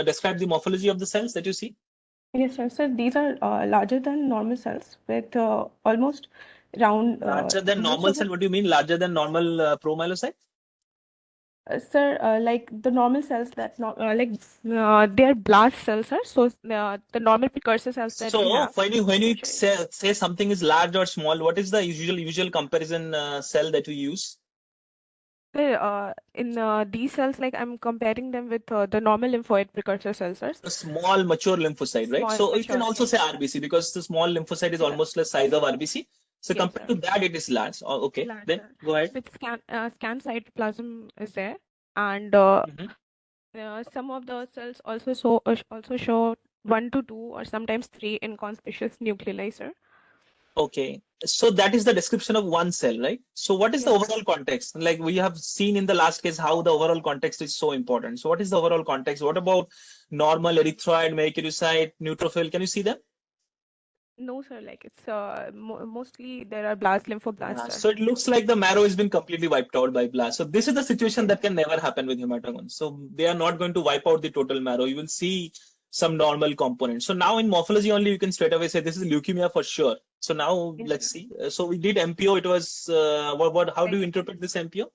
describe the morphology of the cells that you see? Yes, sir. So these are larger than normal cells with almost round. Larger than normal cell? What do you mean larger than normal promyelocyte? Sir, like the normal cells that they are blast cells, sir. So the normal precursor cells that we have. When you say something is large or small, what is the usual comparison cell that we use? In these cells, like I'm comparing them with the normal lymphoid precursor cells, sir. A small mature lymphocyte, right? So you can also say RBC because the small lymphocyte is almost the size of RBC. So compared to that, it is large. Oh, okay, large, then go ahead. With scan cytoplasm is there, and some of the cells also show 1 to 2 or sometimes 3 inconspicuous nuclei, sir. Okay, so that is the description of one cell, right? So what is the overall context? Like we have seen in the last case how the overall context is so important. So what is the overall context? What about normal erythroid, megakaryocyte, neutrophil? Can you see them? No, sir. Like it's mostly there are blast lymphoblasts. So it looks like the marrow has been completely wiped out by blast. So this is the situation that can never happen with hematogones. So they are not going to wipe out the total marrow. You will see some normal component. So now in morphology only, you can straight away say this is leukemia for sure. So now Yes, let's sir. see. So we did MPO. It was how do you interpret this MPO?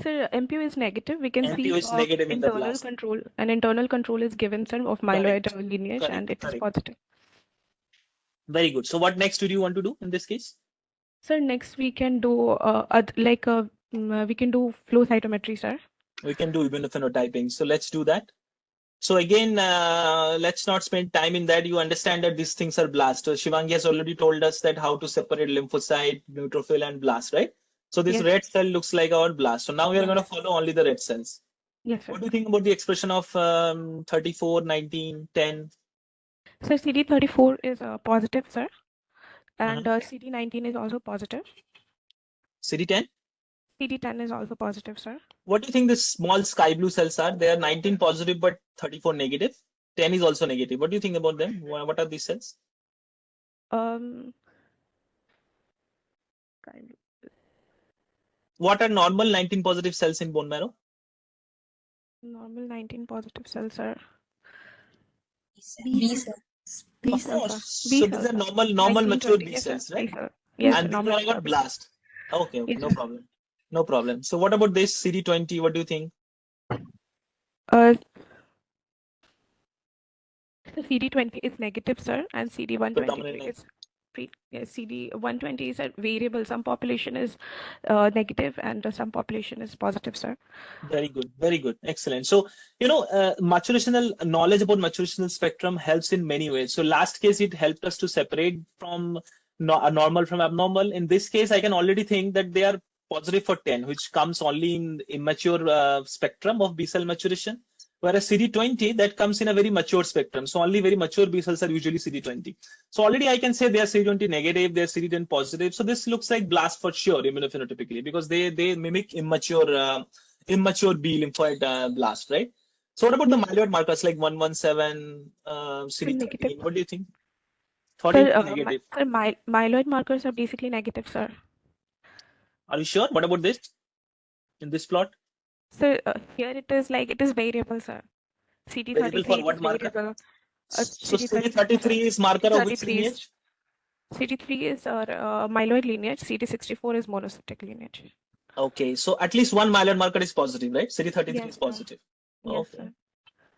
Sir, MPO is negative. We can see MPO is negative in the internal blast. control. An internal control is given, sir, of myeloid Correct. lineage, and it is Correct. positive. Very good. So what next do you want to do in this case? Sir, next we can do we can do flow cytometry, sir. We can do immunophenotyping. So let's do that. So again, let's not spend time in that. You understand that these things are blast. So Shivangi has already told us that how to separate lymphocyte, neutrophil, and blast, right? So this Yes. red cell looks like our blast. So now we are going to follow only the red cells. Yes, sir. What do you think about the expression of 34, 19, 10? So CD34 is positive, sir, and CD19 is also positive. CD10? CD10 is also positive, sir. What do you think the small sky blue cells are? They are 19 positive but 34 negative. 10 is also negative. What do you think about them? What are these cells? Kind What are normal 19 positive cells in bone marrow? normal 19 positive cells, sir. B cells. B Of cells. course. B So these cells, are sir. normal 19, mature 20. B Yes, sir. cells, right? B cell. Yes, sir. And these Normal are mature our B cells. blast. Okay, Yes, no sir. problem. No problem. So what about this CD20? What do you think? So CD20 is negative, sir, and CD123 Predominantly. is CD120 is a variable. Some population is negative and some population is positive, sir. Very good. Very good. Excellent. So, maturational knowledge about maturational spectrum helps in many ways. So last case, it helped us to separate from normal from abnormal. In this case, I can already think that they are positive for 10, which comes only in immature spectrum of B cell maturation. Whereas CD20, that comes in a very mature spectrum. So only very mature B cells are usually CD20. So already I can say they are CD20 negative, they are CD10 positive. So this looks like blast for sure immunophenotypically because they mimic immature B lymphoid blast, right? So what about the myeloid markers like 117, CD13? Negative. What do you think? Sir, 14 negative. sir, myeloid markers are basically negative, sir. Are you sure? What about this? In this plot? So here it is variable, sir. Variable for CD33 what is marker? variable. So CD33 is marker of which lineage? CD3 is myeloid lineage. CD64 is monocytic lineage. Okay, so at least one myeloid marker is positive, right? CD33 Yes, is sir. positive. Yes, Okay. sir.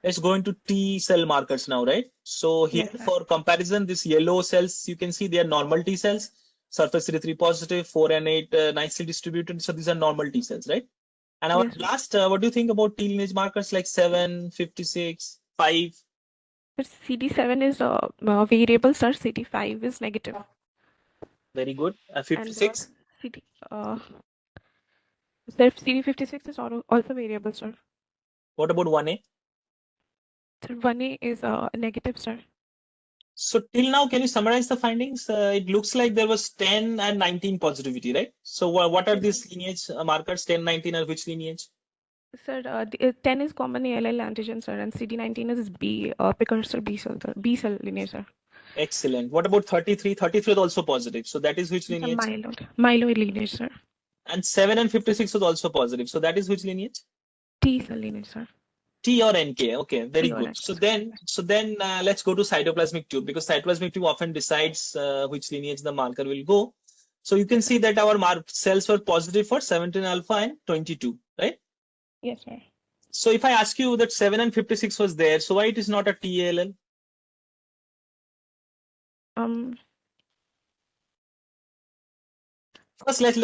Let's go into T cell markers now, right? So here Yes, sir. for comparison, these yellow cells, you can see they are normal T cells. Surface CD3 positive, 4 and 8 nicely distributed. So these are normal T cells, right? And our Yes, sir. blast, what do you think about T lineage markers like 7, 56, 5? But CD7 is variable, sir. CD5 is negative. Very good. And 56? Sir, CD56 is also variable, sir. What about 1A? Sir, 1A is negative, sir. So till now, can you summarize the findings? It looks like there was 10 and 19 positivity, right? So what are these lineage markers? 10, 19 are which lineage? Sir, 10 is common ALL antigen, sir, and CD19 is B, precursor B cell, sir. B cell lineage, sir. Excellent. What about 33? 33 is also positive. So that is which It's a lineage? myeloid lineage, sir. And 7 and 56 was also positive. So that is which lineage? T cell lineage, sir. T or NK. Okay, very T or good. NK, So sir. then let's go to cytoplasmic tube because cytoplasmic tube often decides which lineage the marker will go. So you can see that our cells were positive for 17 alpha and 22, right? Yes, sir. So if I ask you that 7 and 56 was there, so why it is not a TALL? First, let's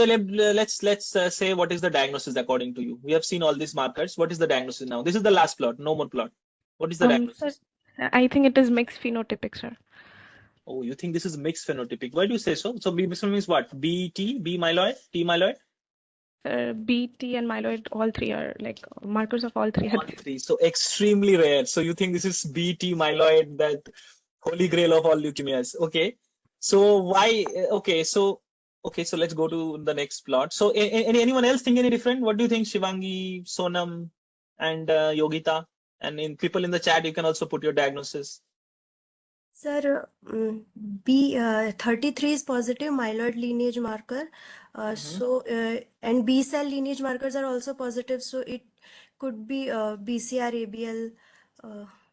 say what is the diagnosis according to you. We have seen all these markers. What is the diagnosis now? This is the last plot. No more plot. What is the diagnosis? Sir, I think it is mixed phenotypic, sir. Oh, you think this is mixed phenotypic? Why do you say so? So B mixed means what? B myeloid, T myeloid? B, T, and myeloid, all three are like markers of all three. All three. So extremely rare. So you think this is B, T myeloid, that holy grail of all leukemias. Okay. So why? Okay. So let's go to the next plot. So anyone else think any different? What do you think, Shivangi, Sonam, and Yogita? And in people in the chat, you can also put your diagnosis. Sir, B 33 is positive myeloid lineage marker. And B cell lineage markers are also positive. So it could be BCR, ABL,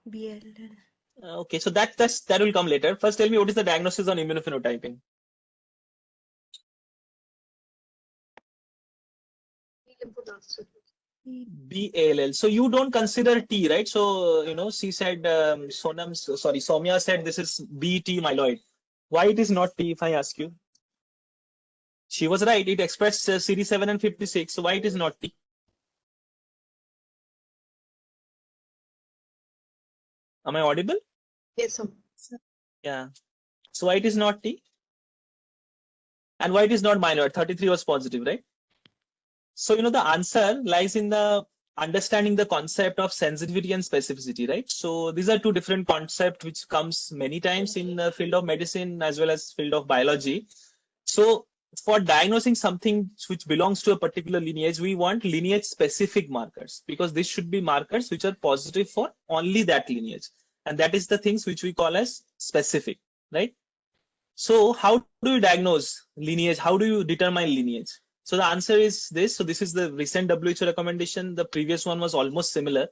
BL. Okay, so that will come later. First, tell me what is the diagnosis on immunophenotyping? BALL. So you don't consider T, right? So she said Soumya said this is BT myeloid. Why it is not T? If I ask you, she was right. It expressed CD7 and 56. So why it is not T? Am I audible? Yes, sir. Yeah. So why it is not T? And why it is not myeloid? 33 was positive, right? So the answer lies in the understanding the concept of sensitivity and specificity, right? So these are two different concepts which comes many times in the field of medicine as well as field of biology. So for diagnosing something which belongs to a particular lineage, we want lineage specific markers because this should be markers which are positive for only that lineage. And that is the things which we call as specific, right? So how do you diagnose lineage? How do you determine lineage? So the answer is this. So this is the recent WHO recommendation. The previous one was almost similar.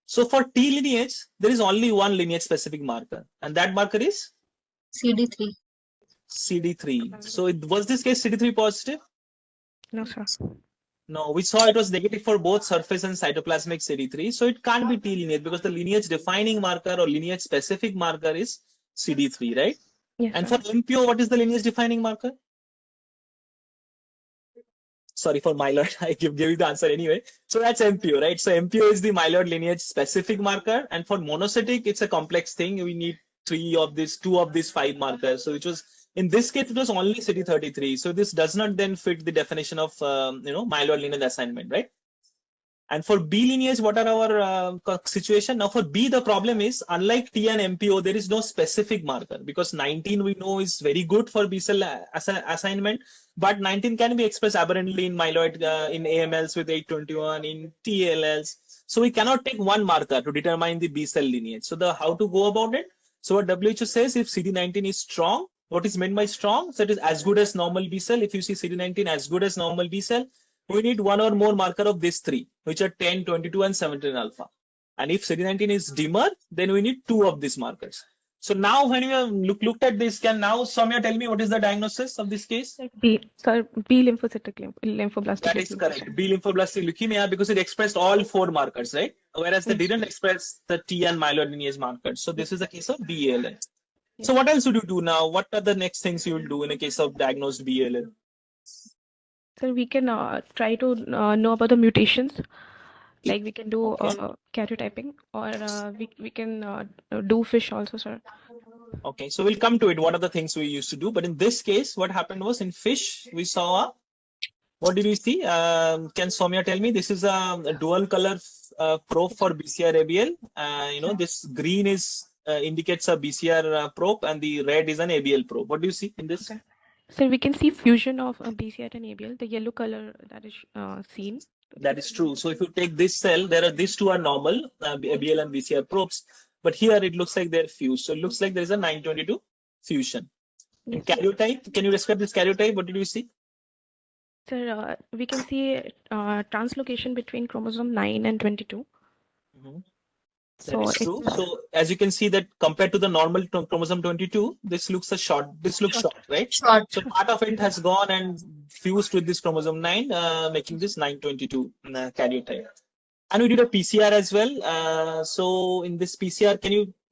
So for T lineage, there is only one lineage specific marker, and that marker is CD3. CD3. So was this case CD3 positive? No, sir. No, we saw it was negative for both surface and cytoplasmic CD3. So it can't be T lineage because the lineage defining marker or lineage specific marker is CD3, right? Yes, And sir. for MPO, what is the lineage defining marker? Sorry, for myeloid, I give you the answer anyway. So that's MPO, right? So MPO is the myeloid lineage specific marker. And for monocytic, it's a complex thing. We need two of these 5 markers. So which was, in this case, it was only CD33. So this does not then fit the definition of, myeloid lineage assignment, right? And for B lineage, what are our situation? Now for B, the problem is, unlike T and MPO, there is no specific marker because 19 we know is very good for B cell assignment, but 19 can be expressed aberrantly in myeloid, in AMLs with 821, in TLLs. So we cannot take one marker to determine the B cell lineage. So how to go about it? So what WHO says, if CD19 is strong, what is meant by strong? So it is as good as normal B cell. If you see CD19 as good as normal B cell, we need one or more marker of these 3, which are 10, 22, and 17 alpha. And if CD19 is dimmer, then we need 2 of these markers. So now when we have looked at this, can now Soumya tell me what is the diagnosis of this case? B lymphoblastic That is leukemia. correct. B lymphoblastic leukemia because it expressed all 4 markers, right? Whereas they didn't express the T and myeloid lineage markers. So this is the case of BALL. So what else would you do now? What are the next things you will do in a case of diagnosed BALL? So we can try to know about the mutations. Like we can do karyotyping, or we can do FISH also, sir. Okay, so we'll come to it. What are the things we used to do? But in this case, what happened was in FISH, we saw what did we see? Can Soumya tell me? This is a dual color probe for BCR-ABL. This green indicates a BCR probe and the red is an ABL probe. What do you see in this? Okay. So we can see fusion of BCR and ABL. The yellow color that is seen. That is true. So if you take this cell, these 2 are normal, ABL and BCR probes. But here it looks like they're fused. So it looks like there is a 922 fusion. Yes. Karyotype, can you describe this karyotype? What did you see? Sir, we can see translocation between chromosome 9 and 22. That is true. So as you can see that compared to the normal chromosome 22, this looks short, right? Short. So part of it has gone and fused with this chromosome 9, making this 922 karyotype. And we did a PCR as well. So in this PCR,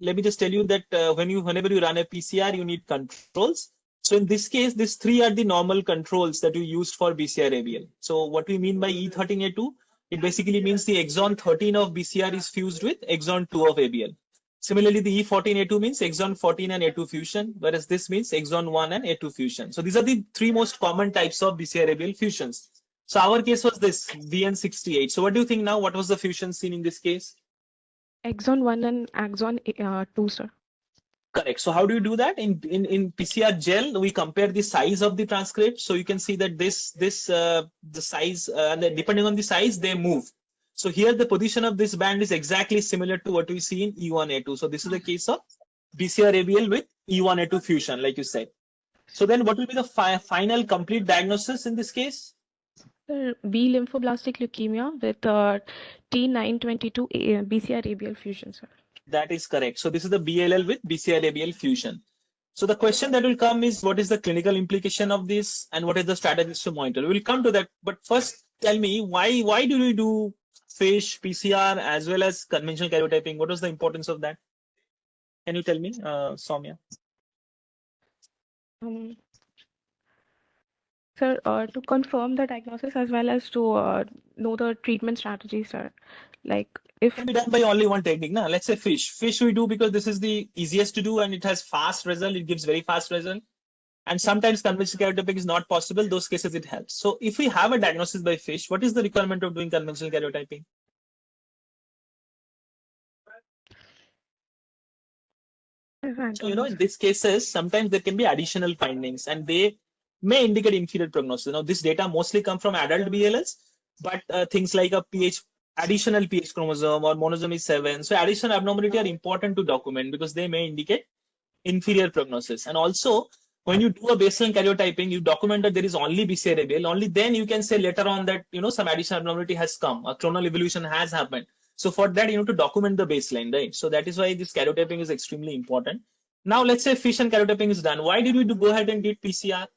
let me just tell you that whenever you run a PCR, you need controls. So in this case, these 3 are the normal controls that you used for BCR-ABL. So what we mean by E13A2, it basically means the exon 13 of BCR is fused with exon 2 of ABL. Similarly, the E14A2 means exon 14 and A2 fusion, whereas this means exon 1 and A2 fusion. So these are the 3 most common types of BCR-ABL fusions. So our case was this VN68. So what do you think now? What was the fusion seen in this case? Exon 1 and axon 2, sir. Correct. So how do you do that? In PCR gel, we compare the size of the transcript. So you can see that the size, and depending on the size, they move. So here the position of this band is exactly similar to what we see in E1A2. So this is the case of BCR-ABL with E1A2 fusion, like you said. So then what will be the final complete diagnosis in this case? B lymphoblastic leukemia with T922 BCR-ABL fusion, sir. That is correct. So this is the BLL with BCR-ABL fusion. So the question that will come is, what is the clinical implication of this and what is the strategies to monitor? We will come to that. But first, tell me, why do we do FISH, PCR, as well as conventional karyotyping? What was the importance of that? Can you tell me, Soumya? Sir, to confirm the diagnosis as well as to know the treatment strategy, sir. Like if Can be done by only one technique. Now, let's say FISH. FISH we do because this is the easiest to do and it has fast result. It gives very fast result. And sometimes conventional karyotyping is not possible. Those cases it helps. So if we have a diagnosis by FISH, what is the requirement of doing conventional karyotyping? So, in these cases, sometimes there can be additional findings and they may indicate inferior prognosis. Now, this data mostly come from adult BLLs, but things like a additional PH chromosome or monosomy 7. So, additional abnormality are important to document because they may indicate inferior prognosis. And also, when you do a baseline karyotyping, you document that there is only BCR-ABL. Only then you can say later on that, some additional abnormality has come, a clonal evolution has happened. So for that, you need to document the baseline, right? So that is why this karyotyping is extremely important. Now, let's say FISH and karyotyping is done. Why did we go ahead and did PCR?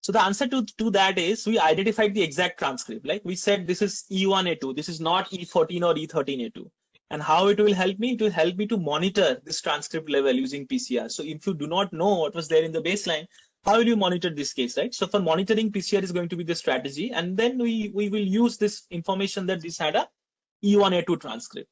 So the answer to that is we identified the exact transcript. Like we said, this is E1A2. This is not E14 or E13A2. And how it will help me? It will help me to monitor this transcript level using PCR. So if you do not know what was there in the baseline, how will you monitor this case, right? So for monitoring, PCR is going to be the strategy. And then we will use this information that this had a E1A2 transcript.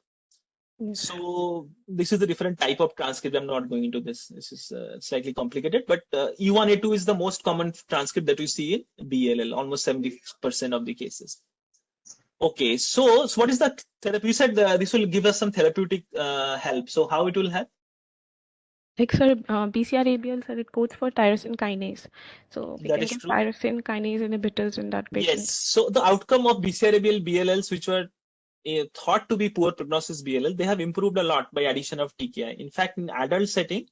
So this is a different type of transcript. I'm not going into this. This is slightly complicated, but E1A2 is the most common transcript that we see in BLL, almost 70% of the cases. Okay, so what is the therapy? You said this will give us some therapeutic help. So how it will help? like sir, BCR-ABL, sir, it codes for tyrosine kinase. So we That can is give true. tyrosine kinase inhibitors in that patient. Yes. So the outcome of BCR-ABL BLLs, which were thought to be poor prognosis BLL, they have improved a lot by addition of TKI. In fact, in adult setting,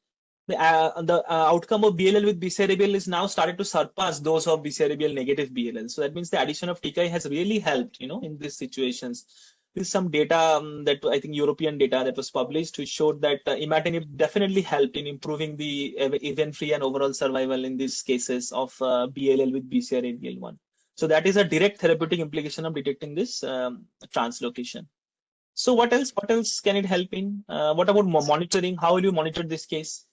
the outcome of BLL with BCR-ABL is now started to surpass those of BCR-ABL negative BLL. So that means the addition of TKI has really helped, in these situations. There's some data that I think European data that was published which showed that imatinib definitely helped in improving the event-free and overall survival in these cases of BLL with BCR-ABL1. So that is a direct therapeutic implication of detecting this translocation. So what else? What else can it help in? What about monitoring? How will you monitor this case?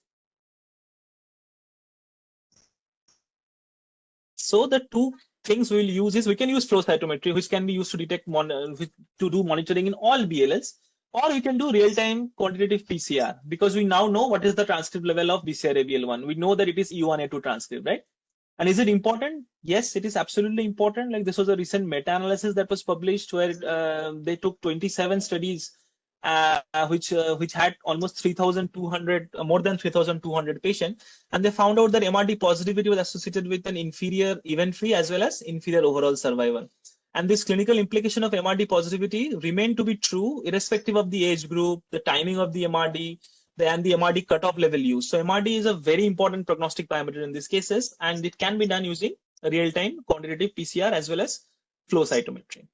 So the two things we'll use is we can use flow cytometry, which can be used to detect to do monitoring in all BLLs, or we can do real-time quantitative PCR because we now know what is the transcript level of BCR-ABL1. We know that it is E1A2 transcript, right? And is it important? Yes, it is absolutely important. Like this was a recent meta-analysis that was published where they took 27 studies which had almost 3,200, more than 3,200 patients, and they found out that MRD positivity was associated with an inferior event-free as well as inferior overall survival. And this clinical implication of MRD positivity remained to be true irrespective of the age group, the timing of the MRD, and the MRD cutoff level used. So MRD is a very important prognostic parameter in these cases, and it can be done using real-time quantitative PCR as well as flow cytometry.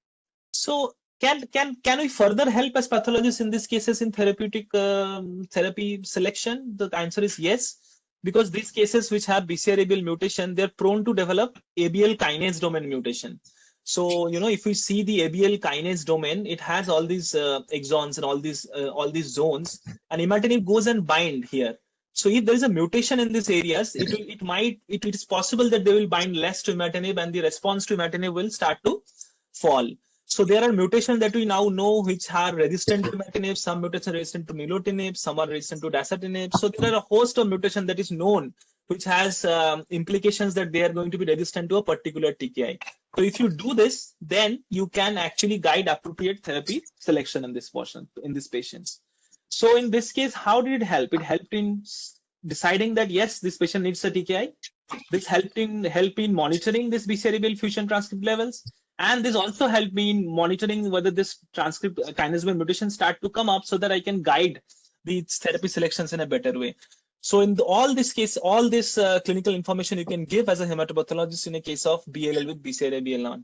So can we further help as pathologists in these cases in therapeutic therapy selection? The answer is yes, because these cases which have BCR-ABL mutation, they're prone to develop ABL kinase domain mutation. So if we see the ABL kinase domain, it has all these exons and all these zones, and imatinib goes and bind here. So if there is a mutation in these areas, it is possible that they will bind less to imatinib, and the response to imatinib will start to fall. So there are mutations that we now know which are resistant to imatinib, some mutations are resistant to nilotinib, some are resistant to dasatinib. So there are a host of mutations that is known which has implications that they are going to be resistant to a particular TKI. So if you do this, then you can actually guide appropriate therapy selection in this portion, in these patients. So in this case, how did it help? It helped in deciding that yes, this patient needs a TKI. This helped in monitoring this BCR-ABL fusion transcript levels. And this also helped me in monitoring whether this transcript kinase mutation start to come up so that I can guide these therapy selections in a better way. So in all this clinical information you can give as a hematopathologist in a case of BLL with BCR-ABL1.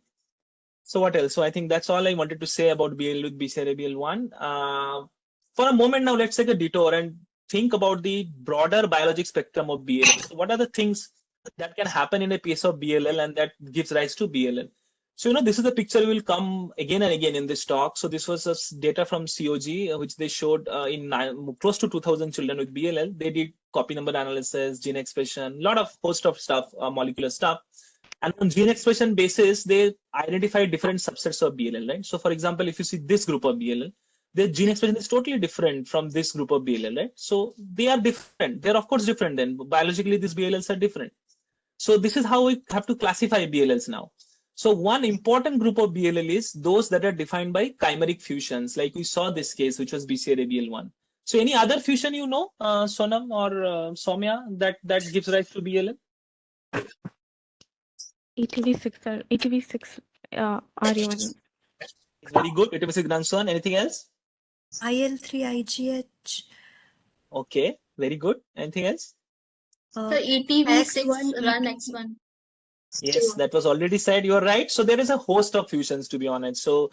So what else? So I think that's all I wanted to say about BL with BCRABL1. For a moment now, let's take a detour and think about the broader biologic spectrum of BLL. So what are the things that can happen in a piece of BLL and that gives rise to BLL? So, this is the picture will come again and again in this talk. So this was data from COG, which they showed in close to 2,000 children with BLL. They did copy number analysis, gene expression, a lot of host of stuff, molecular stuff. And on gene expression basis, they identify different subsets of BLL, right? So for example, if you see this group of BLL, their gene expression is totally different from this group of BLL, right? So they are different. They're of course different then. Biologically, these BLLs are different. So this is how we have to classify BLLs now. So one important group of BLL is those that are defined by chimeric fusions, like we saw this case, which was BCR-ABL1. So any other fusion Sonam or Soumya, that gives rise to BLL? ETV6 RE1. Very good. ATP6 grandson. Anything else? IL-3 IGH. Okay, very good. Anything else? So ETV6 X1 run E2. X1. Yes, that was already said. You're right. So there is a host of fusions, to be honest. So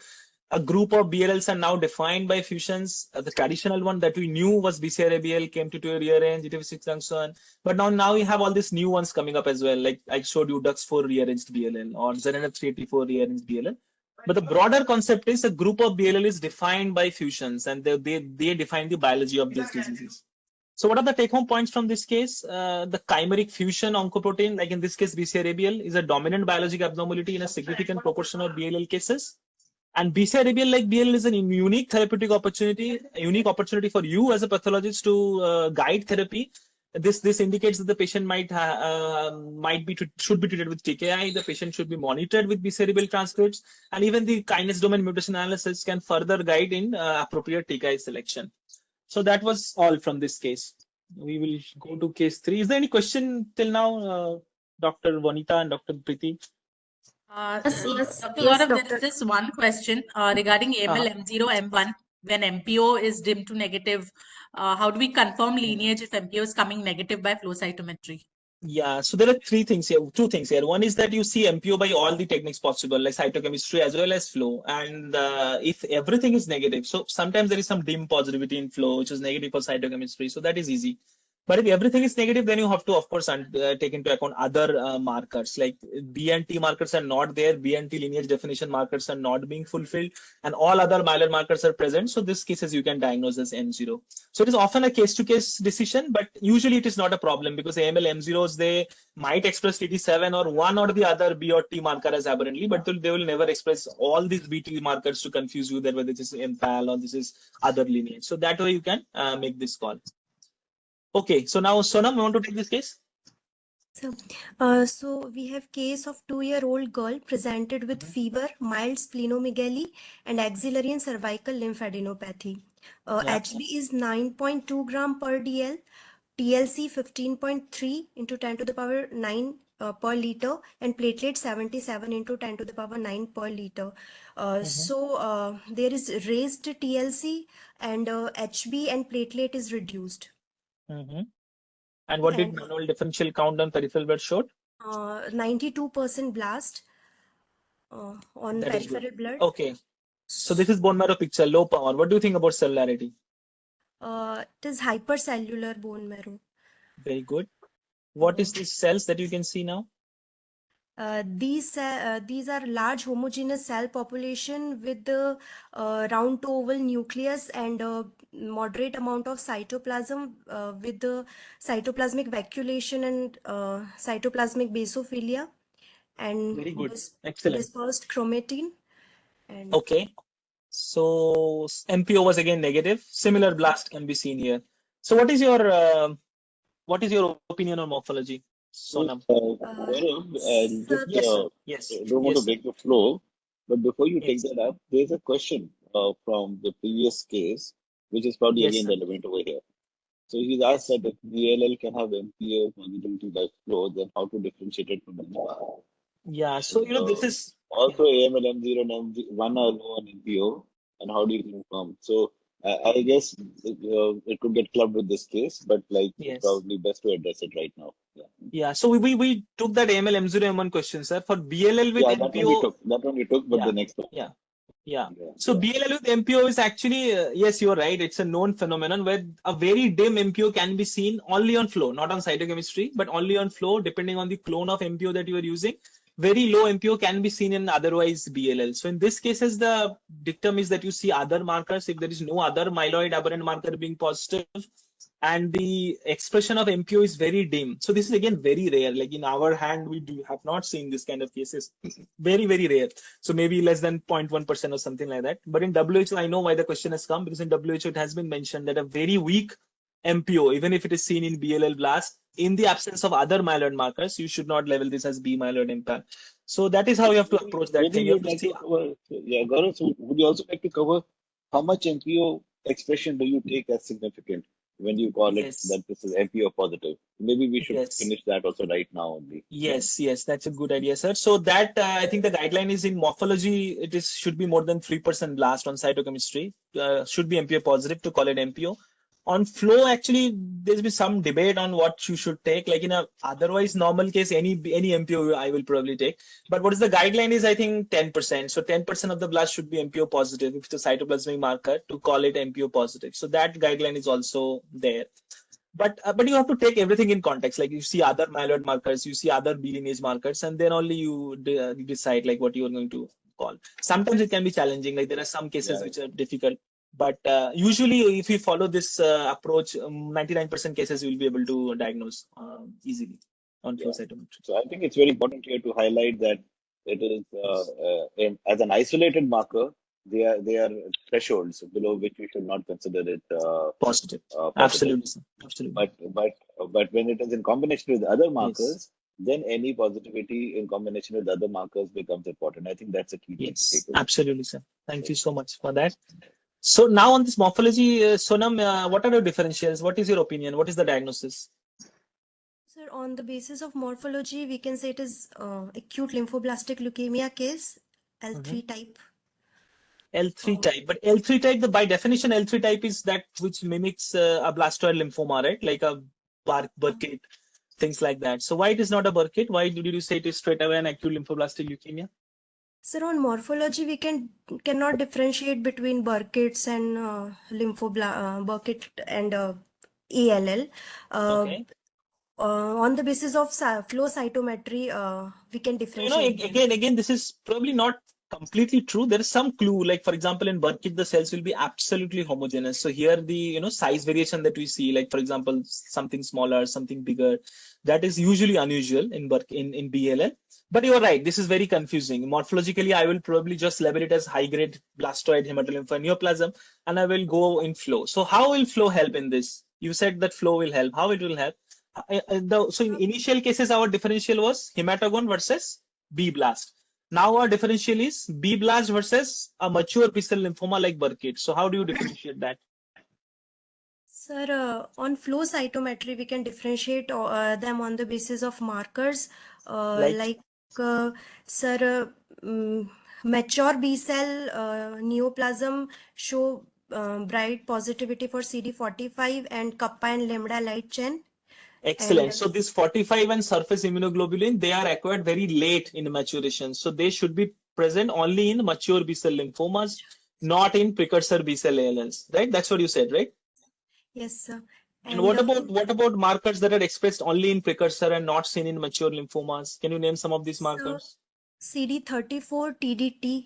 a group of BLLs are now defined by fusions. The traditional one that we knew was BCR-ABL came to a rearrange, ETV6 and so on. But now we have all these new ones coming up as well. Like I showed you DUX4 rearranged BLL or ZNF384 rearranged BLL. But the broader concept is a group of BLL is defined by fusions and they define the biology of these diseases. So what are the take-home points from this case? The chimeric fusion oncoprotein, like in this case BCR-ABL, is a dominant biologic abnormality in a significant proportion of BLL cases. And BCR-ABL, like BLL, is a unique therapeutic opportunity, a unique opportunity for you as a pathologist to guide therapy. This indicates that the patient should be treated with TKI. The patient should be monitored with BCR-ABL transcripts, and even the kinase domain mutation analysis can further guide in appropriate TKI selection. So that was all from this case. We will go to case 3. Is there any question till now, Dr. Vanita and Dr. Preeti? Dr. Yes, Gaurav, there doctor. is this one question regarding AML M0, M1. When MPO is dim to negative, how do we confirm lineage if MPO is coming negative by flow cytometry? Yeah, so there are two things here. One is that you see MPO by all the techniques possible, like cytochemistry as well as flow. And if everything is negative, so sometimes there is some dim positivity in flow, which is negative for cytochemistry. So that is easy. But if everything is negative, then you have to, of course, take into account other markers, like B and T markers are not there. B and T lineage definition markers are not being fulfilled, and all other Myeloid markers are present. So this cases you can diagnose as M0. So it is often a case-to-case decision, but usually it is not a problem because AML M0s, they might express TT7 or one or the other B or T marker as aberrantly, but they will never express all these BT markers to confuse you that whether this is MPAL or this is other lineage. So that way you can make this call. Okay, so now Sonam, you want to take this case? So we have case of 2-year-old girl presented with fever, mild splenomegaly, and axillary and cervical lymphadenopathy. HB is 9.2 gram per DL, TLC 15.3 into 10 to the power 9 per liter, and platelet 77 into 10 to the power 9 per liter. So there is raised TLC and HB and platelet is reduced. And what did manual differential count on peripheral blood showed? 92% blast on That is good. peripheral blood. Okay. So this is bone marrow picture, low power. What do you think about cellularity? It is hypercellular bone marrow. Very good. What is these cells that you can see now? These are large homogeneous cell population with the round to oval nucleus and moderate amount of cytoplasm with the cytoplasmic vacuolation and cytoplasmic basophilia and Very good. Excellent. dispersed chromatin. And Okay. So MPO was again negative. Similar blast can be seen here. So what is your opinion on morphology, Sonam? Yes, don't want to break the flow, but before you take that up, there's a question from the previous case, which is probably again relevant over here. So he's asked that if DLL can have MPO positivity by flow, then how to differentiate it from MPO? Yeah, so this is also AML M0 and M1 are low on MPO, and how do you confirm? So I guess it could get clubbed with this case, but like Yes. probably best to address it right now. Yeah. Yeah. So we took that AML M0 M1 question, sir. For BLL with Yeah, that one we MPO. took. That one we took, but Yeah. the next one. Yeah. Yeah. Yeah, So yeah. BLL with MPO is actually, yes, you're right. It's a known phenomenon where a very dim MPO can be seen only on flow, not on cytochemistry, but only on flow, depending on the clone of MPO that you are using. Very low MPO can be seen in otherwise BLL. So in this cases, the dictum is that you see other markers if there is no other myeloid aberrant marker being positive, and the expression of MPO is very dim. So this is again very rare. Like in our hand, we have not seen this kind of cases. Very, very rare. So maybe less than 0.1% or something like that. But in WHO, I know why the question has come, because in WHO, it has been mentioned that a very weak MPO, even if it is seen in BLL blast, in the absence of other myeloid markers, you should not level this as B myeloid impact. So that is how you have to approach that Maybe thing. You have you'd to like see. to cover, yeah, Gaurav, so would you also like to cover how much MPO expression do you take as significant when you call it Yes. that this is MPO positive? Maybe we should Yes. finish that also right now only. Yes, yes, that's a good idea, sir. So that I think the guideline is in morphology, it is should be more than 3% blast on cytochemistry. Should be MPO positive to call it MPO. On flow, actually, there's been some debate on what you should take. Like in a otherwise normal case, any MPO I will probably take. But what is the guideline is I think 10%. So 10% of the blast should be MPO positive if it's a cytoplasmic marker to call it MPO positive. So that guideline is also there. But you have to take everything in context. Like you see other myeloid markers, you see other B lineage markers, and then only you decide like what you are going to call. Sometimes it can be challenging. Like there are some cases which are difficult, but usually if you follow this approach, 99% cases you will be able to diagnose easily on flow cytometry. So I think it's very important here to highlight that it is as an isolated marker, they are thresholds below which we should not consider it Positive. positive. Absolutely, sir. Absolutely. But when it is in combination with other Yes. markers, then any positivity in combination with other markers becomes important. I think that's a key thing to Yes, take away. absolutely, sir. Thank you so much for that. So now on this morphology, Sonam, what are the differentials? What is your opinion? What is the diagnosis? Sir, on the basis of morphology, we can say it is acute lymphoblastic leukemia case, L3 type. L3 type, but L3 type, by definition, L3 type is that which mimics a blastoid lymphoma, right? Like a Burkitt, things like that. So why it is not a Burkitt? Why did you say it is straight away an acute lymphoblastic leukemia? Sir, on morphology, we cannot differentiate between Burkitt's and Burkitt and ALL. Okay. On the basis of flow cytometry, we can So, differentiate them. again, this is probably not completely true. There is some clue, like for example, in Burkitt, the cells will be absolutely homogeneous. So here the size variation that we see, like for example, something smaller, something bigger, that is usually unusual in BLL. But you're right, this is very confusing. Morphologically, I will probably just label it as high-grade blastoid hematolympha neoplasm, and I will go in flow. So how will flow help in this? You said that flow will help. How it will help? So in initial cases, our differential was hematogon versus B blast. Now our differential is B blast versus a mature B-cell lymphoma like Burkitt. So how do you differentiate that? Sir, on flow cytometry, we can differentiate them on the basis of markers mature B cell neoplasm show bright positivity for CD45 and kappa and lambda light chain. Excellent. So this 45 and surface immunoglobulin, they are acquired very late in maturation. So they should be present only in mature B-cell lymphomas, not in precursor B-cell ALLs, right? That's what you said, right? Yes, sir. And what about markers that are expressed only in precursor and not seen in mature lymphomas? Can you name some of these markers? CD34, TDT.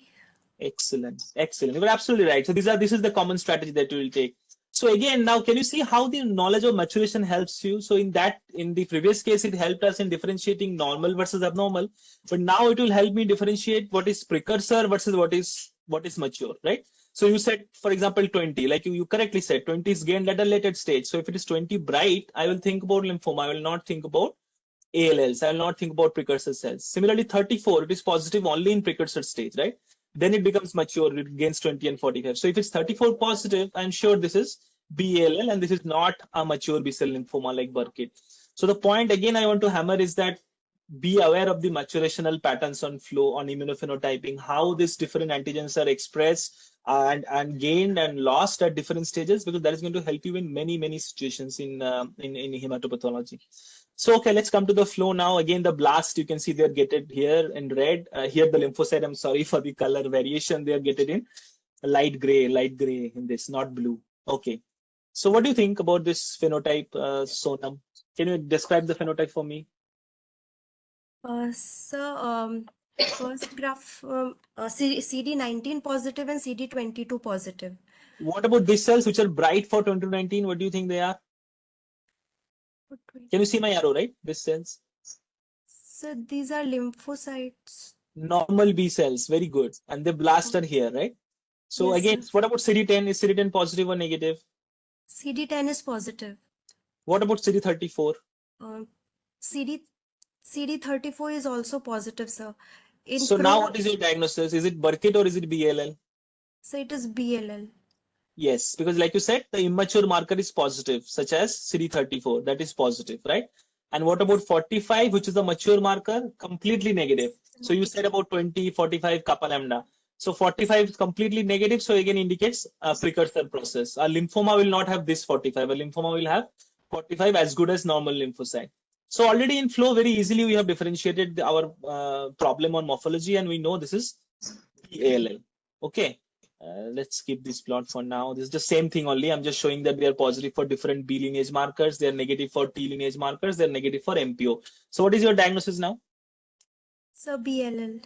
Excellent. You're absolutely right. So this is the common strategy that you will take. So again, now can you see how the knowledge of maturation helps you? So in the previous case, it helped us in differentiating normal versus abnormal, but now it will help me differentiate what is precursor versus what is mature, right? So you said, for example, 20, like you correctly said, 20 is gained at a later stage. So if it is 20 bright, I will think about lymphoma. I will not think about ALLs. I will not think about precursor cells. Similarly, 34, it is positive only in precursor stage, right? Then it becomes mature, it gains 20 and 45. So if it's 34 positive, I'm sure this is BALL and this is not a mature B-cell lymphoma like Burkitt. So the point again I want to hammer is that be aware of the maturational patterns on flow, on immunophenotyping, how these different antigens are expressed and gained and lost at different stages, because that is going to help you in many situations in hematopathology. So okay, let's come to the flow now. Again, the blast, you can see they're getting here in red. Here the lymphocyte, I'm sorry for the color variation, they're getting in light gray in this, not blue. Okay. So what do you think about this phenotype, Sonam? Can you describe the phenotype for me? First graph, CD19 positive and CD22 positive. What about these cells which are bright for 2019? What do you think they are? Can you see my arrow, right? These cells? So these are lymphocytes. Normal B cells, very good. And the blast are here, right? So Yes, again, sir. what about CD10? Is CD10 positive or negative? CD10 is positive. What about CD34? CD34 is also positive, sir. So now what is your diagnosis? Is it Burkitt or is it BLL? So it is BLL. Yes, because like you said, the immature marker is positive, such as CD34, that is positive, right? And what about 45, which is the mature marker? Completely negative. So you said about 20, 45 kappa lambda. So 45 is completely negative, so again indicates a precursor process. A lymphoma will not have this 45. A lymphoma will have 45 as good as normal lymphocyte. So already in flow, very easily we have differentiated our problem on morphology, and we know this is ALL. Okay. Let's skip this plot for now. This is the same thing only. I'm just showing that they are positive for different B lineage markers. They are negative for T lineage markers. They're negative for MPO. So what is your diagnosis now? So BLL.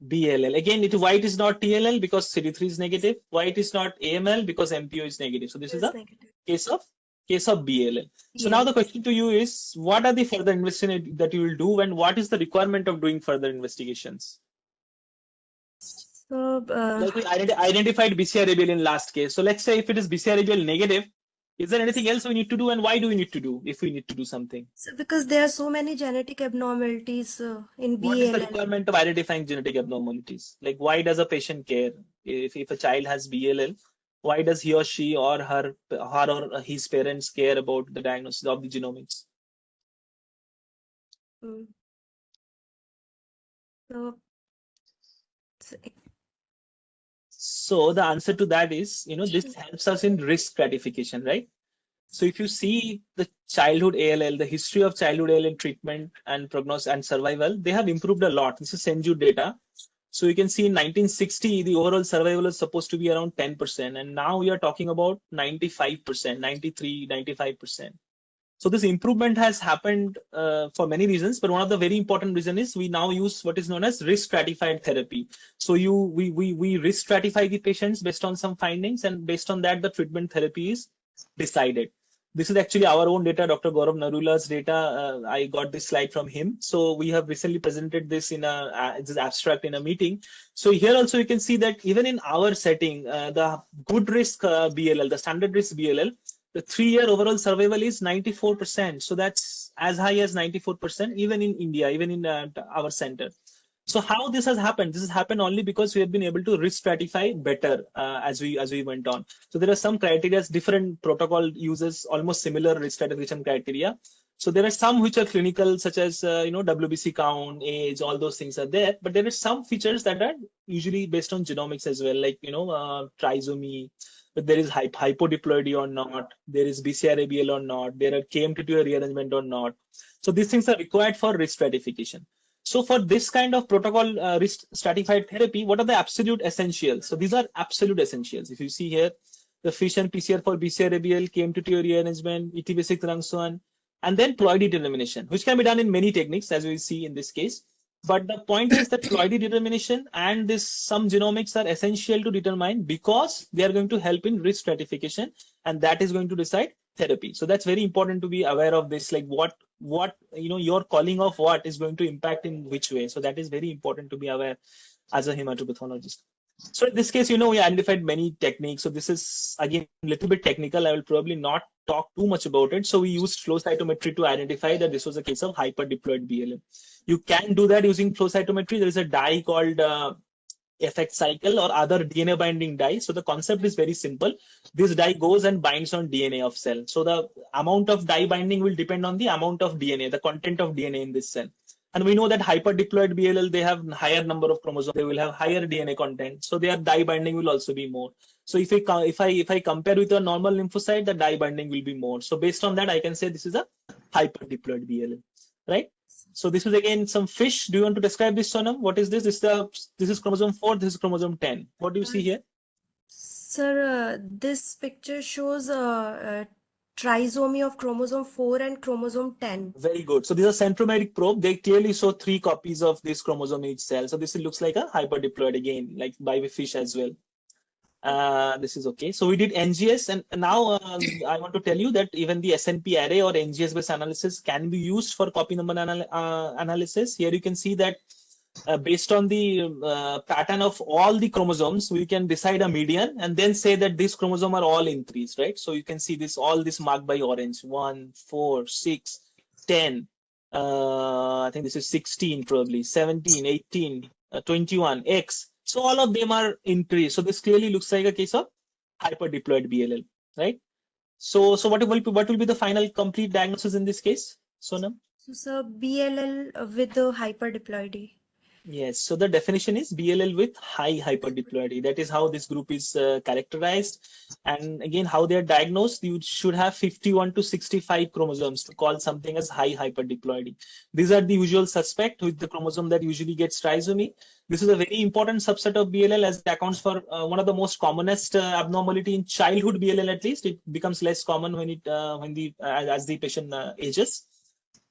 BLL. Again, why it is not TLL? Because CD3 is negative. Why it is not AML? Because MPO is negative. So this is a case of BLL. So now the question to you is, what are the further investigations that you will do, and what is the requirement of doing further investigations? So like we identified BCR-ABL in last case. So let's say if it is BCR-ABL negative, is there anything else we need to do, and why do we need to do if we need to do something? So because there are so many genetic abnormalities in BLL. What is the requirement of identifying genetic abnormalities? Like, why does a patient care if a child has BLL? Why does he or she or her or his parents care about the diagnosis of the genomics? So the answer to that is, this helps us in risk stratification, right? So if you see the childhood ALL, the history of childhood ALL treatment and prognosis and survival, they have improved a lot. This is Senju data. So you can see in 1960, the overall survival was supposed to be around 10%. And now we are talking about 95%, 93, 95%. So this improvement has happened for many reasons, but one of the very important reasons is we now use what is known as risk stratified therapy. So we risk stratify the patients based on some findings, and based on that, the treatment therapy is decided. This is actually our own data, Dr. Gaurav Narula's data. I got this slide from him. So we have recently presented this in this abstract in a meeting. So here also you can see that even in our setting, the good risk BLL, the standard risk BLL, the 3-year overall survival is 94%. So that's as high as 94%, even in India, even in our center. So how this has happened? This has happened only because we have been able to risk stratify better as we went on. So there are some criteria, different protocol uses almost similar risk stratification criteria. So there are some which are clinical, such as WBC count, age, all those things are there. But there are some features that are usually based on genomics as well, like trisomy. But there is hypodiploidy or not, there is BCR-ABL or not, there are KMT2A rearrangement or not. So these things are required for risk stratification. So for this kind of protocol risk stratified therapy, what are the absolute essentials? So these are absolute essentials. If you see here, the FISH and PCR for BCR-ABL, KMT2A rearrangement, ET-basic Rangsuan, and then ploidy determination, which can be done in many techniques, as we see in this case. But the point is that ploidy determination and some genomics are essential to determine, because they are going to help in risk stratification, and that is going to decide therapy. So that's very important to be aware of this, like what your calling of what is going to impact in which way. So that is very important to be aware as a hematopathologist. So in this case, we identified many techniques. So this is again a little bit technical. I will probably not talk too much about it. So we used flow cytometry to identify that this was a case of hyperdiploid BLL. You can do that using flow cytometry. There is a dye called effect cycle or other DNA binding dye. So the concept is very simple. This dye goes and binds on DNA of cell. So the amount of dye binding will depend on the amount of DNA, the content of DNA in this cell. And we know that hyperdiploid BLL, they have higher number of chromosomes, they will have higher DNA content, so their dye binding will also be more. So if I compare with a normal lymphocyte, the dye binding will be more. So based on that, I can say this is a hyperdiploid BLL, right? So this is again some fish. Do you want to describe this, Sonam? What is this? This is chromosome 4. This is chromosome 10. What do you see here? Sir, this picture shows trisomy of chromosome 4 and chromosome 10. Very good. So these are centromeric probe. They clearly show 3 copies of this chromosome in each cell. So this looks like a hyperdiploid again, like by fish as well. This is okay. So we did NGS, and now I want to tell you that even the SNP array or NGS based analysis can be used for copy number analysis. Here you can see that based on the pattern of all the chromosomes, we can decide a median and then say that these chromosomes are all increased, right? So you can see this, all this marked by orange, 1, 4, 6, 10. I think this is 16 probably, 17, 18, 21, X. So all of them are increased. So this clearly looks like a case of hyperdiploid BLL, right? So what will be the final complete diagnosis in this case, Sonam? So, sir, BLL with the hyperdiploidy. Yes, so the definition is BLL with high hyperdiploidy. That is how this group is characterized. And again, how they are diagnosed, you should have 51 to 65 chromosomes to call something as high hyperdiploidy. These are the usual suspect with the chromosome that usually gets trisomy. This is a very important subset of BLL as it accounts for one of the most commonest abnormality in childhood BLL. At least it becomes less common when as the patient ages.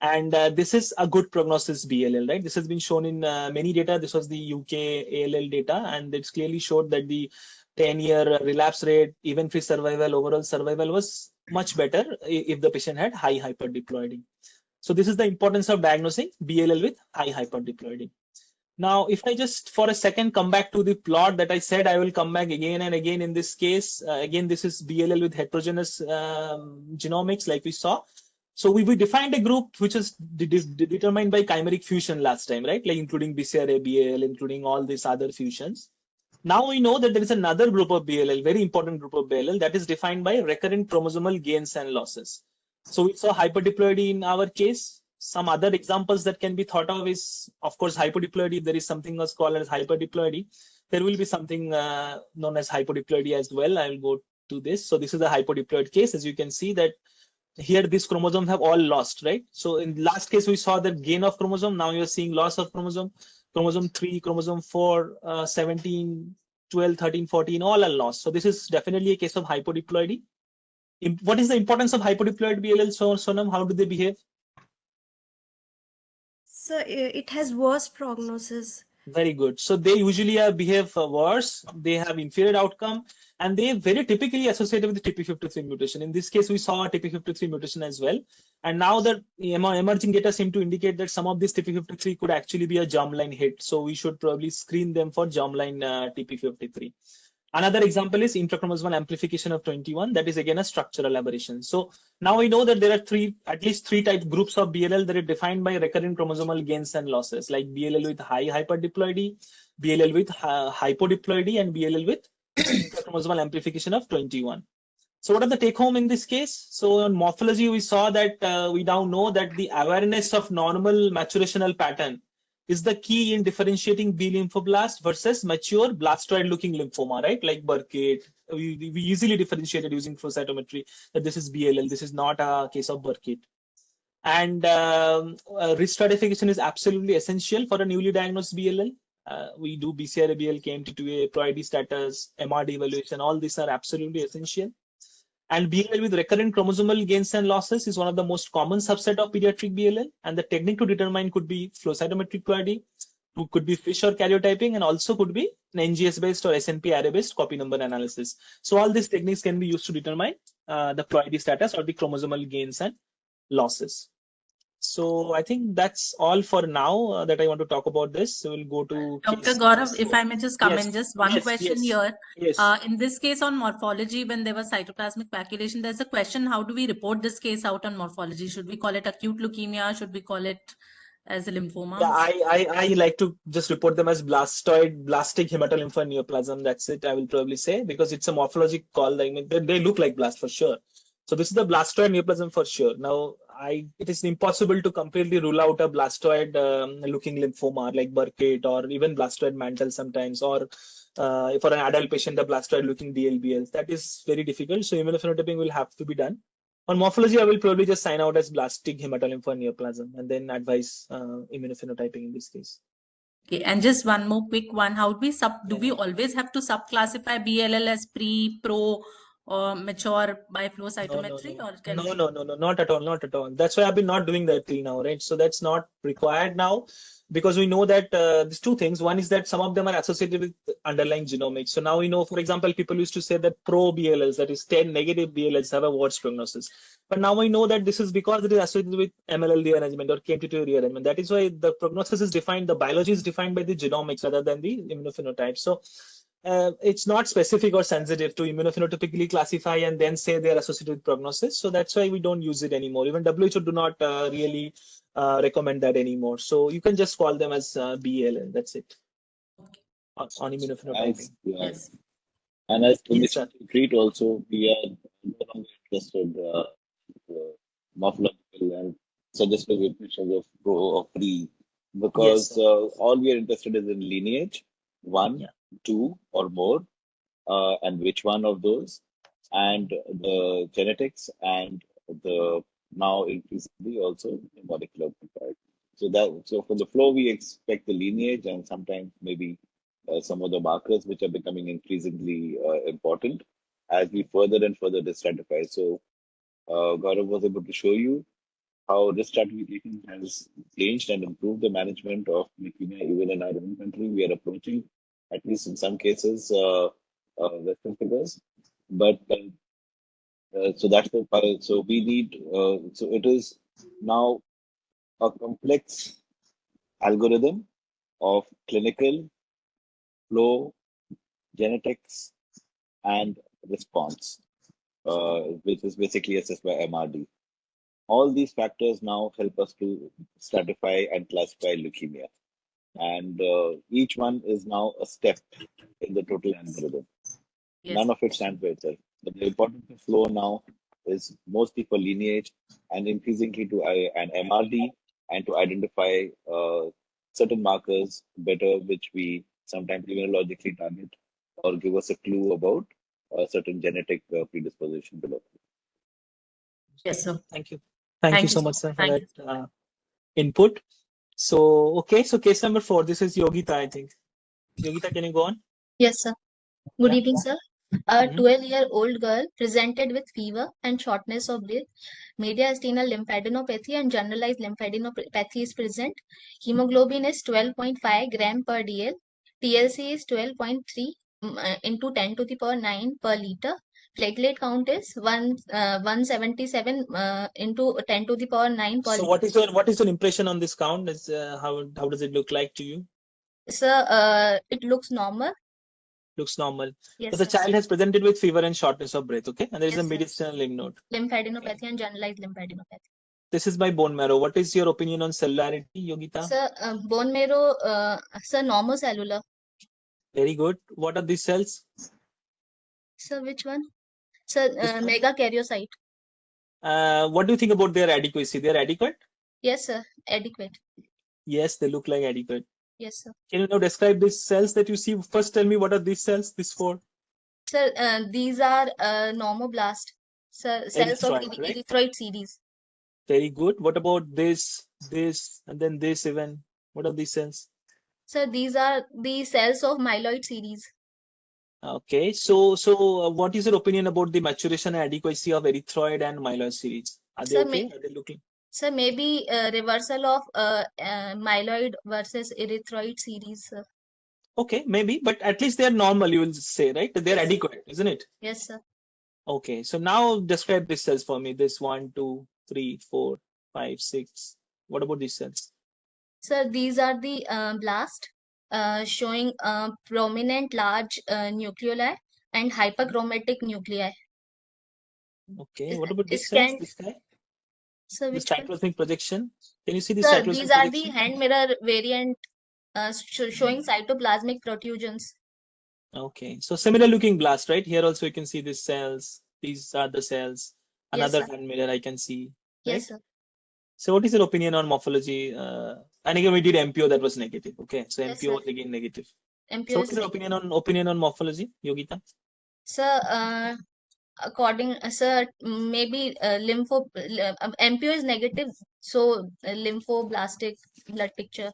And this is a good prognosis BLL, right? This has been shown in many data. This was the UK ALL data, and it's clearly showed that the 10-year relapse rate, event-free survival, overall survival was much better if the patient had high hyperdiploidy. So this is the importance of diagnosing BLL with high hyperdiploidy. Now, if I just for a second come back to the plot that I said, I will come back again and again in this case. Again, this is BLL with heterogeneous genomics like we saw. So we defined a group which is determined by chimeric fusion last time, right? Like including BCR-ABL, including all these other fusions. Now we know that there is another group of BLL, very important group of BLL, that is defined by recurrent chromosomal gains and losses. So we saw hyperdiploidy in our case. Some other examples that can be thought of is, of course, hypodiploidy. If there is something else called as hyperdiploidy, there will be something known as hypodiploidy as well. I will go to this. So this is the hypodiploid case. As you can see that here these chromosomes have all lost, right? So in last case we saw the gain of chromosome. Now you're seeing loss of chromosome. Chromosome 3, chromosome 4, 17, 12, 13, 14, all are lost. So this is definitely a case of hypodiploidy. What is the importance of hypodiploid BLL, Sonam? How do they behave? So it has worse prognosis. Very good. So they usually behave worse. They have inferior outcome, and they very typically associated with the TP53 mutation. In this case, we saw a TP53 mutation as well. And now the emerging data seem to indicate that some of this TP53 could actually be a germline hit. So we should probably screen them for germline TP53. Another example is intrachromosomal amplification of 21. That is again a structural aberration. So now we know that there are at least three type groups of BLL that are defined by recurrent chromosomal gains and losses, like BLL with high hyperdiploidy, BLL with hypodiploidy, and BLL with intrachromosomal amplification of 21. So what are the take home in this case? So on morphology, we saw that we now know that the awareness of normal maturational pattern is the key in differentiating B lymphoblast versus mature blastoid-looking lymphoma, right? Like Burkitt. We easily differentiated using flow cytometry that this is BLL. This is not a case of Burkitt. And risk stratification is absolutely essential for a newly diagnosed BLL. We do BCR-ABL, KMT2A, ProID status, MRD evaluation. All these are absolutely essential. And BLL with recurrent chromosomal gains and losses is one of the most common subset of pediatric BLL. And the technique to determine could be flow cytometric ProID, could be FISH or karyotyping, and also could be an NGS-based or SNP array-based copy number analysis. So all these techniques can be used to determine the ProID status or the chromosomal gains and losses. So I think that's all for now that I want to talk about this. So we'll go to Dr. Gaurav, if I may just come in, just one question here. Yes. In this case on morphology, when there was cytoplasmic maculation, there's a question, how do we report this case out on morphology? Should we call it acute leukemia? Should we call it as a lymphoma? Yeah, I like to just report them as blastic hematolympha neoplasm. That's it, I will probably say, because it's a morphologic call. I mean, they look like blast for sure. So this is the blastoid neoplasm for sure. Now, it is impossible to completely rule out a blastoid looking lymphoma like Burkitt, or even blastoid mantle sometimes, or for an adult patient, the blastoid looking DLBL. That is very difficult. So immunophenotyping will have to be done. On morphology, I will probably just sign out as blastic hematolymphoma neoplasm and then advise immunophenotyping in this case. Okay, and just one more quick one. How do we always have to subclassify BLL as pre, pro, or mature by flow cytometry, or can we? No, not at all, not at all. That's why I've been not doing that till now, right? So that's not required now, because we know that there's two things. One is that some of them are associated with underlying genomics. So now we know, for example, people used to say that pro BLLs, that is 10 negative BLLs, have a worse prognosis. But now we know that this is because it is associated with MLL rearrangement or KMT2 rearrangement. That is why the prognosis is defined, the biology is defined by the genomics rather than the immunophenotype. So it's not specific or sensitive to immunophenotypically classify and then say they're associated with prognosis. So that's why we don't use it anymore. Even WHO do not really recommend that anymore. So you can just call them as BL, and that's it on immunophenotyping. Yes. And as Yes, permission to treat also, we are no longer interested morphological and suggestive impressions of pro or pre, because all we are interested is in lineage, one, two, or more, and which one of those, and the genetics, and the now increasingly also the molecular profile. So for the flow, we expect the lineage and sometimes maybe some of the markers which are becoming increasingly important as we further and further stratify. So Gaurav was able to show you how risk stratification has changed and improved the management of leukemia even in our own country. We are approaching, at least in some cases, Western figures. But so that's the so we need so it is now a complex algorithm of clinical flow, genetics, and response, which is basically assessed by MRD. All these factors now help us to stratify and classify leukemia. And each one is now a step in the total algorithm. Yes. None of it stands by itself. But the importance of flow now is mostly for lineage and increasingly to an MRD and to identify certain markers better, which we sometimes immunologically target or give us a clue about a certain genetic predisposition below. Yes, sir. Thank you. Thank you so much, sir, for that input. So, okay, so case number 4, this is Yogita, I think. Yogita, can you go on? Yes, sir. Good Yeah. evening, sir. A 12-year-old girl presented with fever and shortness of breath. Mediastinal lymphadenopathy and generalized lymphadenopathy is present. Hemoglobin is 12.5 gram per dl. TLC is 12.3 into 10 to the power 9 per liter. Platelet count is 177 into 10 to the power 9 per So liter. what is your impression on this count? Is how does it look like to you? Sir, it looks normal. Looks normal. Yes, So the sir. child has presented with fever and shortness of breath, okay? And there is Yes, a sir. mediastinal lymph node. Lymphadenopathy and generalized lymphadenopathy. This is by bone marrow. What is your opinion on cellularity, Yogita? Sir, bone marrow, sir, normocellular. Very good. What are these cells? Sir, which one? Sir, megakaryocyte. What do you think about their adequacy? They are adequate? Yes, sir. Adequate. Yes, they look like adequate. Yes, sir. Can you now describe these cells that you see? First, tell me what are these cells? These 4. Sir, these are normoblast. Sir, cells of Erythroid, right? erythroid series. Very good. What about this, and then this even? What are these cells? Sir, these are the cells of myeloid series. Okay, so what is your opinion about the maturation and adequacy of erythroid and myeloid series? Are they Sir, okay? Are they looking? Sir, maybe reversal of myeloid versus erythroid series, sir. Okay, maybe, but at least they are normal, you will say, right? They're Yes. adequate, isn't it? Yes, sir. Okay, so now describe these cells for me. This 1, 2, 3, 4, 5, 6. What about these cells? Sir, these are the blast showing prominent large nucleoli and hyperchromatic nuclei. Okay, what about these Scan, cells? This guy? sir, The which one? cytoplasmic projection. Can you see the Sir, cytoplasmic these are the projection? hand mirror variant showing cytoplasmic protrusions. Okay, so similar looking blast, right? Here also you can see these cells. These are the cells. Yes, Another sir. hand mirror I can see, right? Yes, sir. So what is your opinion on morphology? And again, we did MPO, that was negative. Okay, so Yes, MPO sir. was again negative. MPO So what is is your opinion on morphology, Yogita? Sir, according sir, maybe MPO is negative, so lymphoblastic blood picture.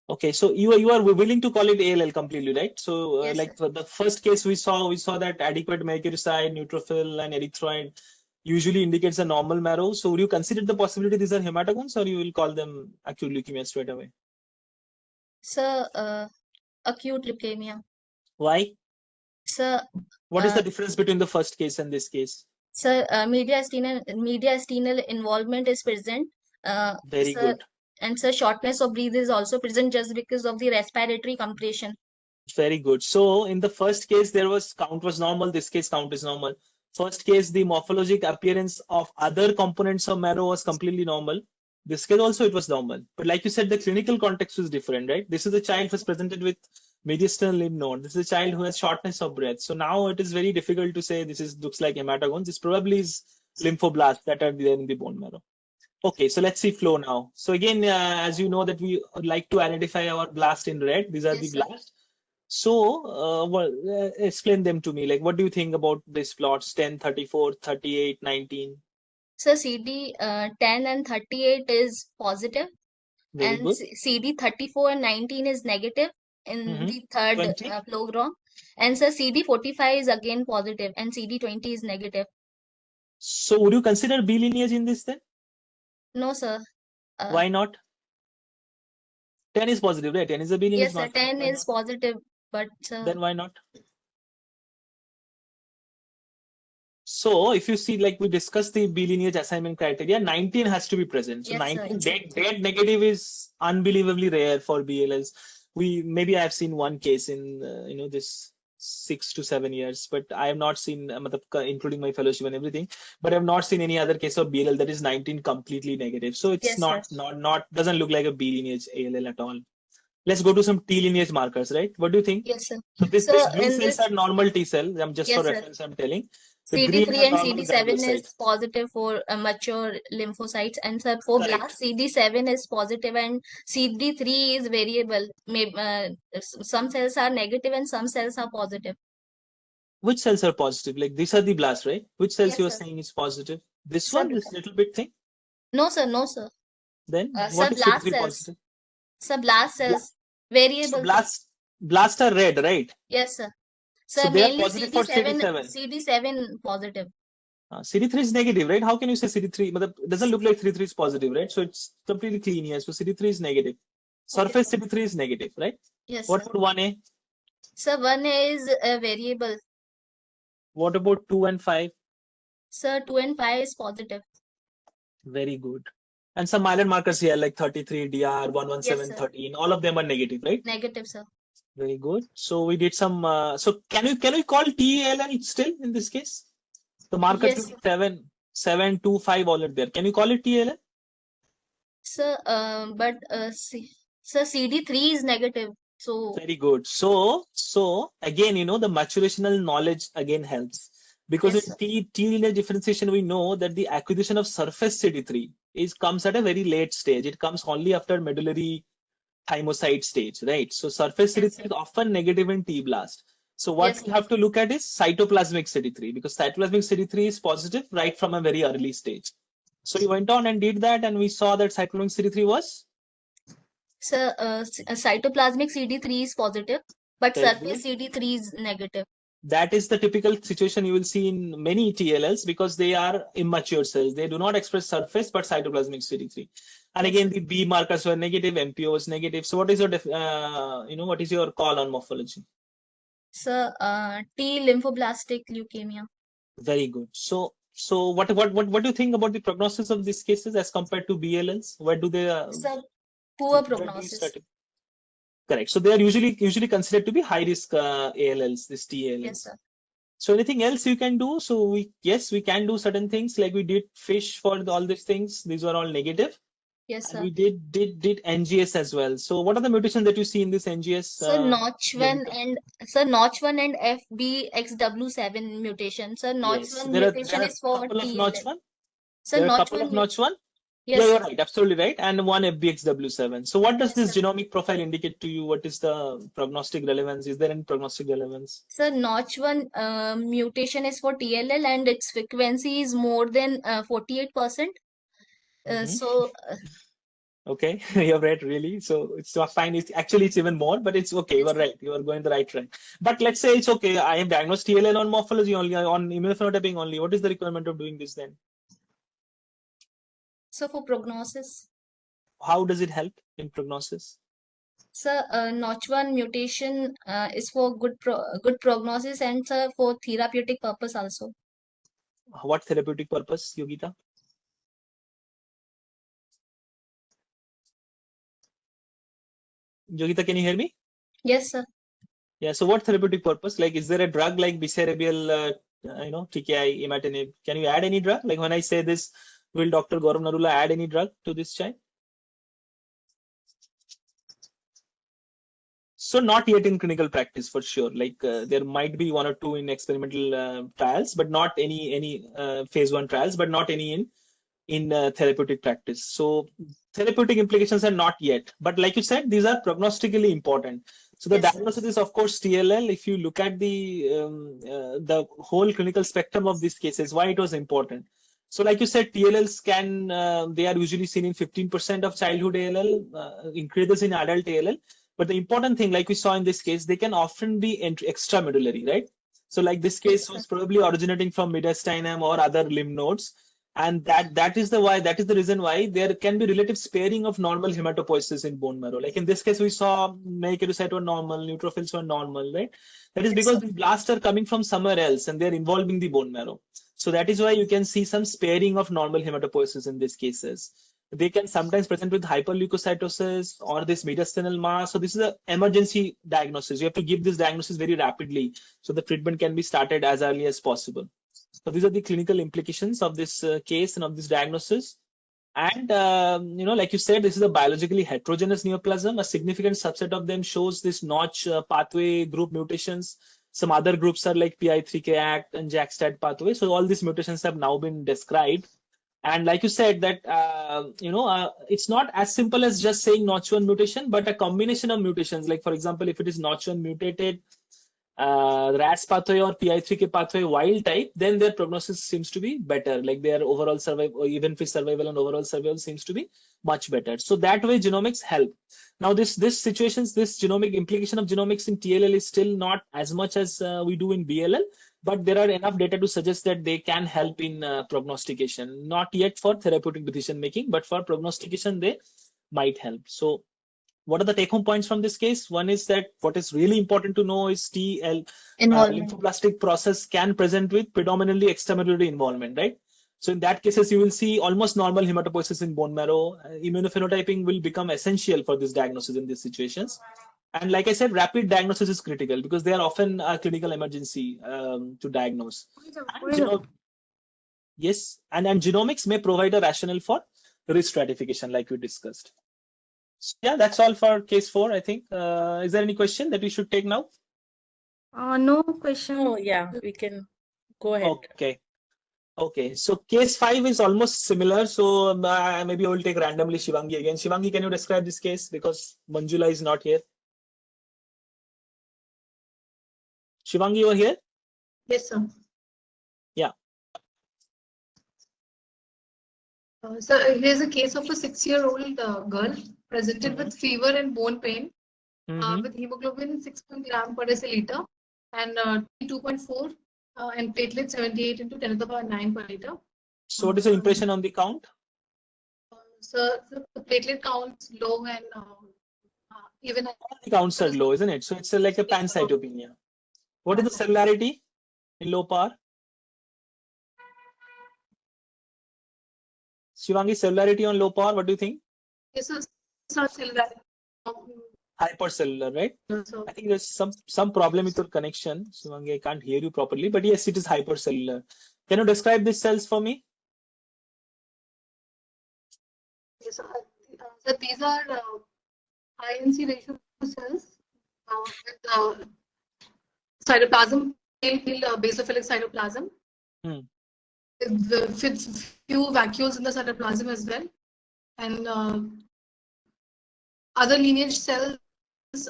Okay, so you are willing to call it ALL completely, right? So Yes, like sir. for the first case we saw that adequate megakaryocyte, neutrophil, and erythroid usually indicates a normal marrow. So would you consider the possibility these are hematogones, or you will call them acute leukemia straight away? Sir, acute leukemia. Why? Sir, What is the difference between the first case and this case? sir, mediastinal involvement is present. Very Sir, good. and sir, shortness of breath is also present just because of the respiratory compression. Very good. So in the first case, there was count was normal. This case count is normal. First case, the morphologic appearance of other components of marrow was completely normal. This case also it was normal. But like you said, the clinical context was different, right? This is a child who was presented with mediastinal lymph node. This is a child who has shortness of breath. So now it is very difficult to say this is looks like hematogones. This probably is lymphoblasts that are there in the bone marrow. Okay, so let's see flow now. So again, as you know that we like to identify our blast in red. These are Yes, the sir. blasts. So, explain them to me. Like, what do you think about these plots 10, 34, 38, 19? So CD 10 and 38 is positive, Very and good. CD 34 and 19 is negative in the third 20? flogram. And so CD 45 is again positive, and CD 20 is negative. So, would you consider B lineage in this then? No, sir. Why not? 10 is positive, right? 10 is a B lineage, Yes, sir. not 10 why is not? positive, but Then why not? So, if you see, like we discussed the B lineage assignment criteria, 19 has to be present. So, yes, sir. 19 dead negative is unbelievably rare for BLLs. Maybe I've seen one case in this 6 to 7 years, but I have not seen, including my fellowship and everything, but I've not seen any other case of BLL that is 19 completely negative. So it's Yes, sir. not doesn't look like a B lineage ALL at all. Let's go to some T lineage markers, right? What do you think? Yes, sir. So this So green in cells this, are normal T cells. I'm just for yes, sir. reference, I'm telling. The green CD3 are and normal CD7 is granulocytes. positive for mature lymphocytes, and sir, for Correct. blast, CD7 is positive and CD3 is variable. Some cells are negative and some cells are positive. Which cells are positive? Like these are the blasts, right? Which cells Yes, you are sir. saying is positive? This Sir, one, this little bit thing? no, sir, no, sir. Then Sir, what is blast CD3 cells. positive? Sir, blast Bla- cells, So variable. blasts are red, right? Yes, sir. So Sir, they are mainly positive for CD7, CD7. CD7 positive. CD3 is negative, right? How can you say CD3? But it doesn't look like CD3 is positive, right? So it's completely clean here. So CD3 is negative. Surface Okay. CD3 is negative, right? Yes, What sir. about 1A? Sir, 1A is a variable. What about 2 and 5? Sir, 2 and 5 is positive. Very good. And some myelin markers here like 33, DR, 117, Yes, sir. 13. All of them are negative, right? Negative, sir. Very good. So we did some. So can we call TALL still in this case? The markers Yes, is 7, 2, 5 all are there. Can you call it TALL? sir. But sir, CD3 is negative. So Very good. So again, the maturational knowledge again helps because yes, in sir. T linear differentiation we know that the acquisition of surface CD3 comes at a very late stage. It comes only after medullary thymocyte stage, right? So surface Yes, CD3 sir. is often negative in T blast. So what Yes, we have to look at is cytoplasmic CD3 because cytoplasmic CD3 is positive right from a very early stage. So we went on and did that, and we saw that cytoplasmic CD3 was sir. Cytoplasmic CD3 is positive, but very surface good. CD3 is negative. That is the typical situation you will see in many TLLs because they are immature cells. They do not express surface but cytoplasmic CD3. And Yes, again, sir. the B markers were negative, MPO was negative. So what is your what is your call on morphology? Sir, T lymphoblastic leukemia. Very good. So what do you think about the prognosis of these cases as compared to BLLs? Where do they Sir, poor where do you prognosis. start? Correct. So they are usually considered to be high risk ALLs, these TALLs. Yes, sir. So anything else you can do? So we can do certain things like we did fish for all these things. These were all negative. Yes, And sir. we did NGS as well. So what are the mutations that you see in this NGS? Sir, Notch1 Yogita? and Sir, Notch1 and FBXW7 mutation. Sir, Yes, Notch1 there are mutation is for couple of TLL. Notch1. Sir, There are a couple of Notch1 Notch1. Yeah, Yes, you're sir. right, absolutely right. And one FBXW7. So what does Yes, this sir. genomic profile indicate to you? What is the prognostic relevance? Is there any prognostic relevance? So Notch1 mutation is for TLL and its frequency is more than 48%. Mhm. So Okay, you're right, really. So it's not fine. It's even more, but it's okay. yes, You're sir. right. You are going the right track. But let's say it's okay. I am diagnosed TLL on morphology only, on immunophenotyping only. What is the requirement of doing this then? So for prognosis, How does it help in prognosis? so Notch1 mutation is for good prognosis and for therapeutic purpose also. What therapeutic purpose, Yogita? Yogita, can you hear me? Yes, sir. Yeah. So what therapeutic purpose? Like, is there a drug like bisarebial, TKI, imatinib? Can you add any drug? Like when I say this, will Dr. Gaurav Narula add any drug to this child? So not yet in clinical practice for sure. Like there might be one or two in experimental trials, but not any phase 1 trials, but not any in therapeutic practice. So therapeutic implications are not yet. But like you said, these are prognostically important. So the Yes, sir. diagnosis is of course TLL. If you look at the whole clinical spectrum of these cases, why it was important. So like you said, TLLs can they are usually seen in 15% of childhood ALL, increases in adult ALL. But the important thing, like we saw in this case, they can often be extramedullary, right? So like this Yes, case sir. was probably originating from mediastinum or other lymph nodes. And that is the reason why there can be relative sparing of normal hematopoiesis in bone marrow. Like in this case, we saw megakaryocytes were normal, neutrophils were normal, right? That is Yes, because sir. these blasts are coming from somewhere else and they're involving the bone marrow. So that is why you can see some sparing of normal hematopoiesis in these cases. They can sometimes present with hyperleukocytosis or this mediastinal mass. So this is an emergency diagnosis. You have to give this diagnosis very rapidly so the treatment can be started as early as possible. So these are the clinical implications of this case and of this diagnosis. And like you said, this is a biologically heterogeneous neoplasm. A significant subset of them shows this notch pathway group mutations. Some other groups are like PI3K ACT and JAK-STAT pathway. So all these mutations have now been described. And like you said, that it's not as simple as just saying Notch1 mutation, but a combination of mutations. Like for example, if it is Notch1 mutated, RAS pathway or PI3K pathway wild type, then their prognosis seems to be better. Like their overall survival, or even fish survival and overall survival seems to be much better. So that way, genomics help. Now, this situations, this genomic implication of genomics in TLL is still not as much as we do in BLL, but there are enough data to suggest that they can help in prognostication. Not yet for therapeutic decision making, but for prognostication, they might help. So what are the take-home points from this case? One is that what is really important to know is Involvement. lymphoblastic process can present with predominantly extramedullary involvement, right? So in that cases, you will see almost normal hematopoiesis in bone marrow. Immunophenotyping will become essential for this diagnosis in these situations. And like I said, rapid diagnosis is critical because they are often a clinical emergency to diagnose. And, yes, and genomics may provide a rationale for risk stratification, like we discussed. So yeah, that's all for case 4, I think. Is there any question that we should take now? No question. Oh, yeah, we can go ahead. Okay. So case 5 is almost similar. So maybe I will take randomly Shivangi again. Shivangi, can you describe this case because Manjula is not here? Shivangi, you are here? Yes, sir. Yeah. So here's a case of a 6-year-old girl presented with fever and bone pain with hemoglobin 6 gram per deciliter and 2.4 and platelet 78 into 10 to the power 9 per liter. So what is the impression on the count? So the platelet counts low and even The counts are low, isn't it? So it's like a pancytopenia. What is the cellularity in low power? Shivangi, cellularity on low power, what do you think? Yes, it's not cellular. Hypercellular, right? So I think there's some problem with your connection. Shivangi, I can't hear you properly, but yes, it is hypercellular. Can you describe these cells for me? yes, so these are INC ratio cells with cytoplasm, basophilic cytoplasm. With few vacuoles in the cytoplasm as well. and other lineage cells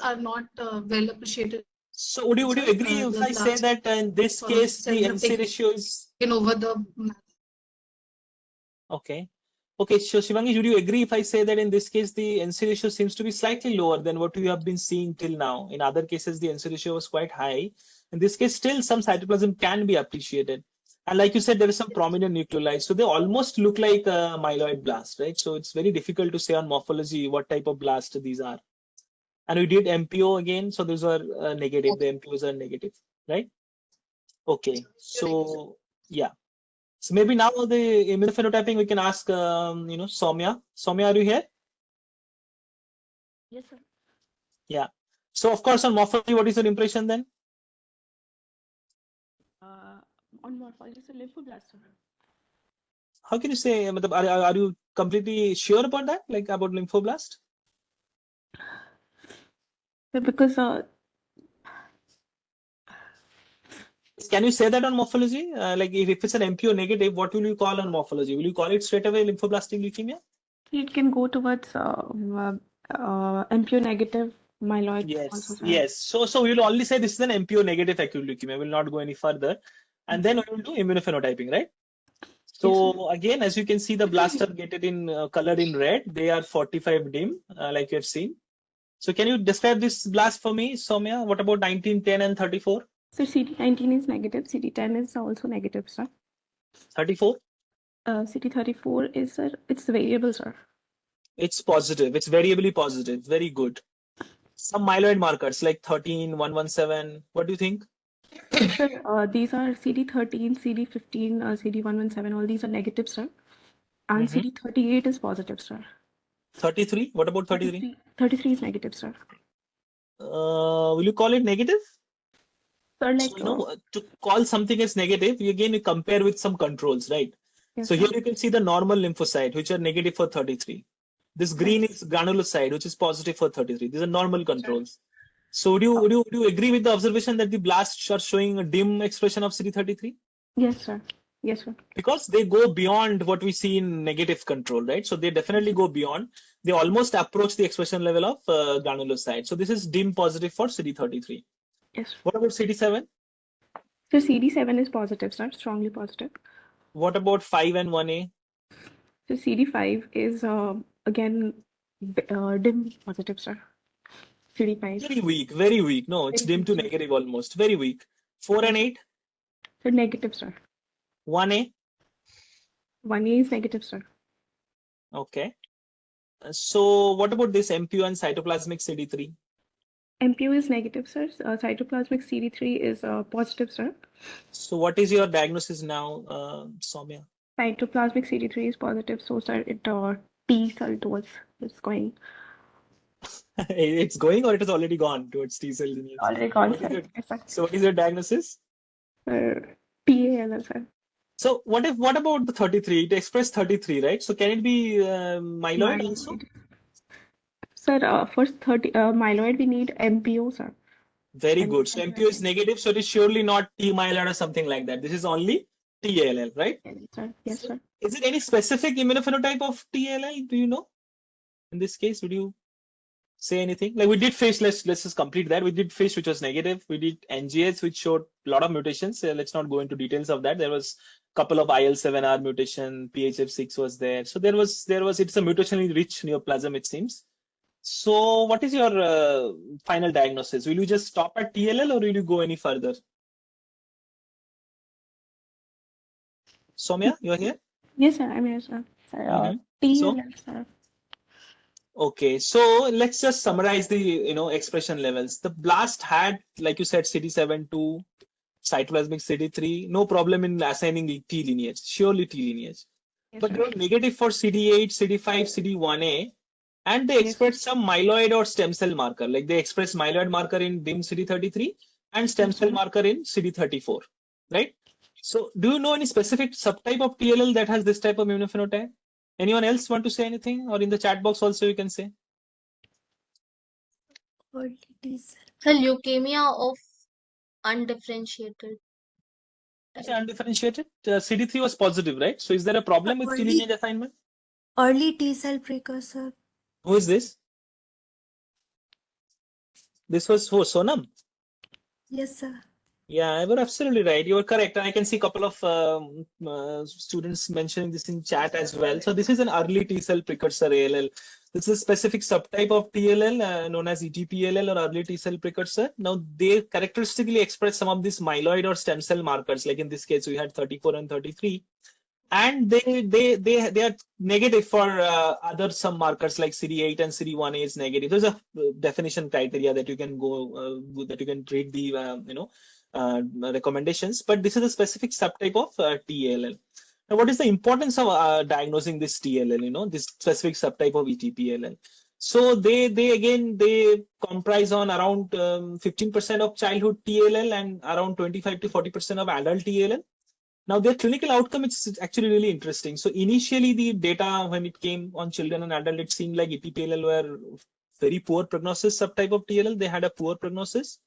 are not well appreciated. So would you agree if The I say blast that in this case the cells have NC ratio is taken over the okay? Okay, so Shivangi, would you agree if I say that in this case the NC ratio seems to be slightly lower than what we have been seeing till now? In other cases, the NC ratio was quite high. In this case, still some cytoplasm can be appreciated. And like you said, there is some prominent nucleoli. So they almost look like a myeloid blast, right? So it's very difficult to say on morphology what type of blast these are. And we did MPO again, so those are negative. The MPOs are negative, right? Okay, so yeah. So maybe now the immunophenotyping we can ask, Soumya. Soumya, are you here? Yes, sir. Yeah. So of course on morphology, what is your impression then? On morphology, so lymphoblast, sir. How can you say? Are you completely sure about that? Like about lymphoblast? Because Can you say that on morphology? Like if it's an MPO negative, what will you call on morphology? Will you call it straight away lymphoblastic leukemia? it can go towards MPO negative myeloid also, Yes, sir. yes. So we will only say this is an MPO negative acute leukemia. We will not go any further. And then we will do immunophenotyping, right? So again, as you can see, the blasts are getting in colored in red. They are 45 dim, like you have seen. So can you describe this blast for me, Soumya? What about 19, 10, and 34? So CD19 is negative, CD10 is also negative, sir. 34? CD34 is, sir, it's variable, sir. It's positive. It's variably positive. Very good. Some myeloid markers like 13, 117. What do you think? Sir, these are CD13, CD15, CD117, all these are negative, sir. And CD38 is positive, sir. 33? What about 33? 33 is negative, sir. Will you call it negative? Sir, like, So, to call something as negative, you compare with some controls, right? yes, So sir. here you can see the normal lymphocyte, which are negative for 33. This green is granulocyte, which is positive for 33. These are normal controls. So would you agree with the observation that the blasts are showing a dim expression of CD33? Yes, sir. Yes, sir. Because they go beyond what we see in negative control, right? So they definitely go beyond. They almost approach the expression level of granulocyte. So this is dim positive for CD33. Yes. What about CD7? So CD7 is positive, sir, strongly positive. What about 5 and 1A? So CD5 is again dim positive, sir. CD5. Very weak, very weak. No, it's dim to negative almost. Very weak. 4 and 8? So negative, sir. 1A? 1A is negative, sir. Okay. So what about this MPO and cytoplasmic CD3? MPO is negative, sir. Cytoplasmic CD3 is positive, sir. So what is your diagnosis now, Soumya? Cytoplasmic CD3 is positive, so sir, it T cell towards it's going. It's going or it has already gone towards T cell lineage? Already gone, What is sir. it? Yes, sir. So what is your diagnosis? PALL, sir. So what about the 33? It expressed 33, right? So can it be myeloid also? Sir, for myeloid, we need MPO, sir. Very good. So MPO is negative, so it is surely not T myeloid or something like that. This is only TALL, right? Sir. Yes, sir. Is it any specific immunophenotype of TALL? Do you know? In this case, would you say anything? Like we did FISH, let's just complete that. We did FISH, which was negative. We did NGS, which showed a lot of mutations. Let's not go into details of that. There was a couple of IL7R mutation, PHF6 was there. So it's a mutationally rich neoplasm, it seems. So what is your final diagnosis? Will you just stop at TLL or will you go any further? Soumya, you're here? Yes, sir. I'm here, sir. TLL, sir. Okay, so let's just summarize the expression levels. The blast had, like you said, CD7-2, cytoplasmic CD3, no problem in assigning T lineage, surely T lineage. Yes, but they were negative for CD8, CD5, CD1A, and they expressed some myeloid or stem cell marker. Like they expressed myeloid marker in dim CD33 and stem cell marker in CD34, right? So do you know any specific subtype of TLL that has this type of immunophenotype? Anyone else want to say anything, or in the chat box also you can say? The leukemia of undifferentiated. Undifferentiated. CD3 was positive, right? So is there a problem with T lineage assignment? Early T cell precursor. Who is this? This was for Sonam. Yes, sir. Yeah, you were absolutely right. You were correct. And I can see a couple of students mentioning this in chat as well. So this is an early T cell precursor ALL. This is a specific subtype of TLL known as ETPLL or early T cell precursor. Now they characteristically express some of these myeloid or stem cell markers. Like in this case, we had 34 and 33. And they are negative for other some markers like CD8 and CD1A is negative. There's a definition criteria that you can go that you can read the recommendations, but this is a specific subtype of TLL. Now, what is the importance of diagnosing this TLL? This specific subtype of ETPLL. So they comprise on around 15% of childhood TLL and around 25 to 40% of adult TLL. Now, their clinical outcome is actually really interesting. So initially, the data when it came on children and adults, it seemed like ETPLL were very poor prognosis subtype of TLL. They had a poor prognosis.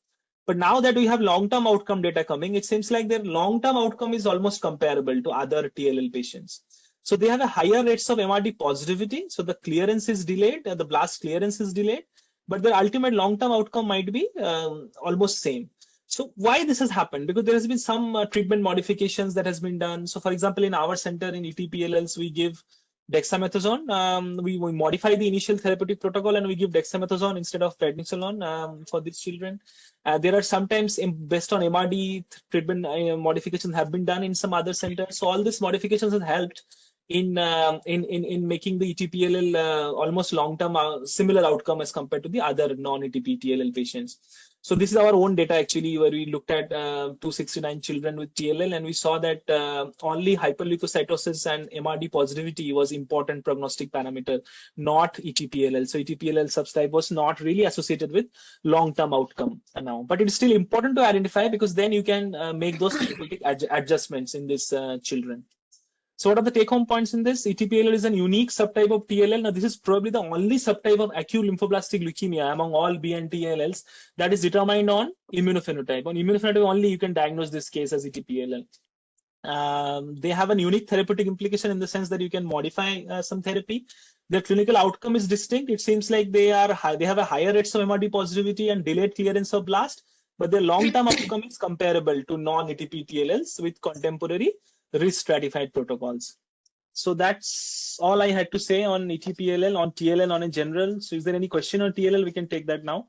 But now that we have long-term outcome data coming, it seems like their long-term outcome is almost comparable to other TLL patients. So they have a higher rates of MRD positivity. So the clearance is delayed, the blast clearance is delayed, but their ultimate long-term outcome might be almost same. So why this has happened? Because there has been some treatment modifications that has been done. So for example, in our center in ETPLLs, we give dexamethasone. We modify the initial therapeutic protocol and we give dexamethasone instead of prednisolone for these children. There are sometimes based on MRD treatment modifications have been done in some other centers. So all these modifications have helped in making the ETPLL almost long-term similar outcome as compared to the other non-ETP-TLL patients. So this is our own data actually, where we looked at 269 children with TLL, and we saw that only hyperleukocytosis and MRD positivity was important prognostic parameter, not ETPLL. So ETPLL subtype was not really associated with long-term outcome now, but it's still important to identify because then you can make those therapeutic adjustments in these children. So what are the take-home points in this? ETPLL is a unique subtype of TLL. Now, this is probably the only subtype of acute lymphoblastic leukemia among all B and TLLs that is determined on immunophenotype. On immunophenotype only, you can diagnose this case as ETPLL. They have a unique therapeutic implication in the sense that you can modify some therapy. Their clinical outcome is distinct. It seems like they have a higher rates of MRD positivity and delayed clearance of blast, but their long-term outcome is comparable to non-ETP TLLs with contemporary risk stratified protocols. So that's all I had to say on ETPLL, on TLL on a general. So is there any question on TLL? We can take that now.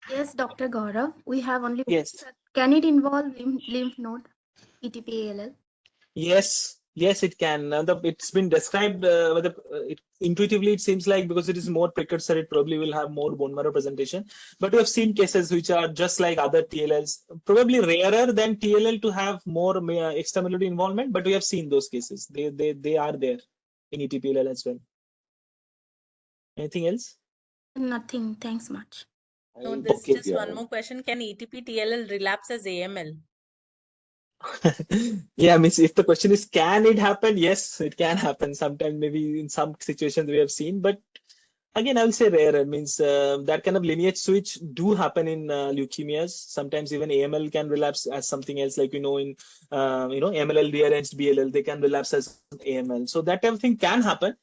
Yes, Dr. Gaurav, we have only. Yes. Can it involve lymph node, ETPALL? Yes, it can. It's been described, intuitively it seems like because it is more precursor, it probably will have more bone marrow presentation. But we have seen cases which are just like other TLLs, probably rarer than TLL to have more extramedullary involvement, but we have seen those cases. They are there in ETPLL as well. Anything else? Nothing. Thanks much. No, there's Okay. just one more question. Can ETP-TLL relapse as AML? Yeah, I mean, if the question is, can it happen? Yes, it can happen. Sometimes, maybe in some situations we have seen, but again, I will say rarer. Means that kind of lineage switch do happen in leukemias. Sometimes even AML can relapse as something else, like in MLL rearranged BLL, they can relapse as AML. So that type of thing can happen,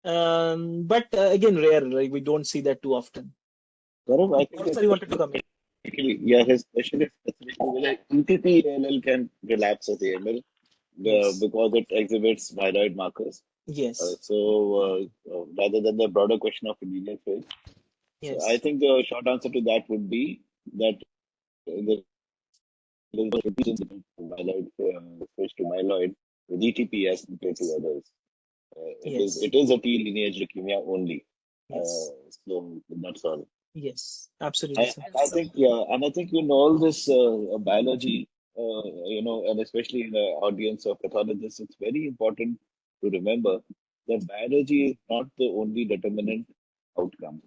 but again, rare. Like we don't see that too often. Gaurav, I think Also, you wanted to come in. yeah, his question is specifically whether ETP-AML can relapse as AML Yes. because it exhibits myeloid markers. Yes. Rather than the broader question of linear phase. Yes. So I think the short answer to that would be that there is no repeat in myeloid switch to myeloid with ETP as compared to others. Yes. It is a T lineage leukemia only. Yes. So that's all. Yes, absolutely. I think in all this biology, and especially in the audience of pathologists, it's very important to remember that biology is not the only determinant outcome.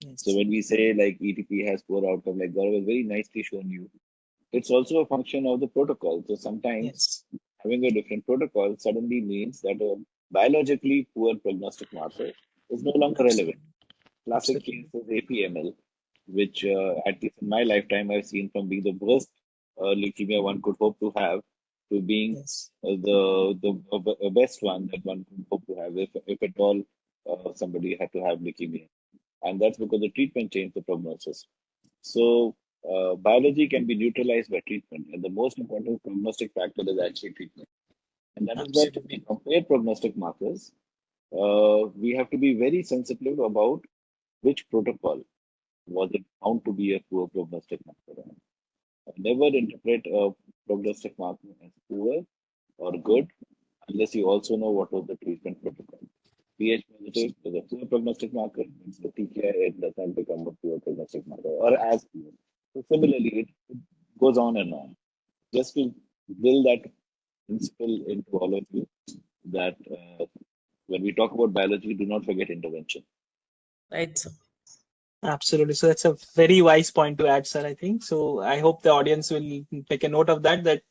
Yes. So when we say like ETP has poor outcome, like Gaurav has very nicely shown you, it's also a function of the protocol. So sometimes having a different protocol suddenly means that a biologically poor prognostic marker is no longer relevant. Classic case is APML, which at least in my lifetime I've seen from being the worst leukemia one could hope to have to being Yes. the best one that one could hope to have if at all somebody had to have leukemia. And that's because the treatment changed the prognosis. So biology can be neutralized by treatment, and the most important prognostic factor is actually treatment. And that is why when we Absolutely. compare prognostic markers, we have to be very sensitive about which protocol was it found to be a poor prognostic marker. Never interpret a prognostic marker as poor or good unless you also know what was the treatment protocol. pH positive is a poor prognostic marker, means the TKI it does not become a poor prognostic marker or as poor. So similarly, it goes on and on. Just to build that principle into all of you that when we talk about biology, do not forget intervention. Right, sir. Absolutely. So that's a very wise point to add, sir, I think. So I hope the audience will take a note of that, that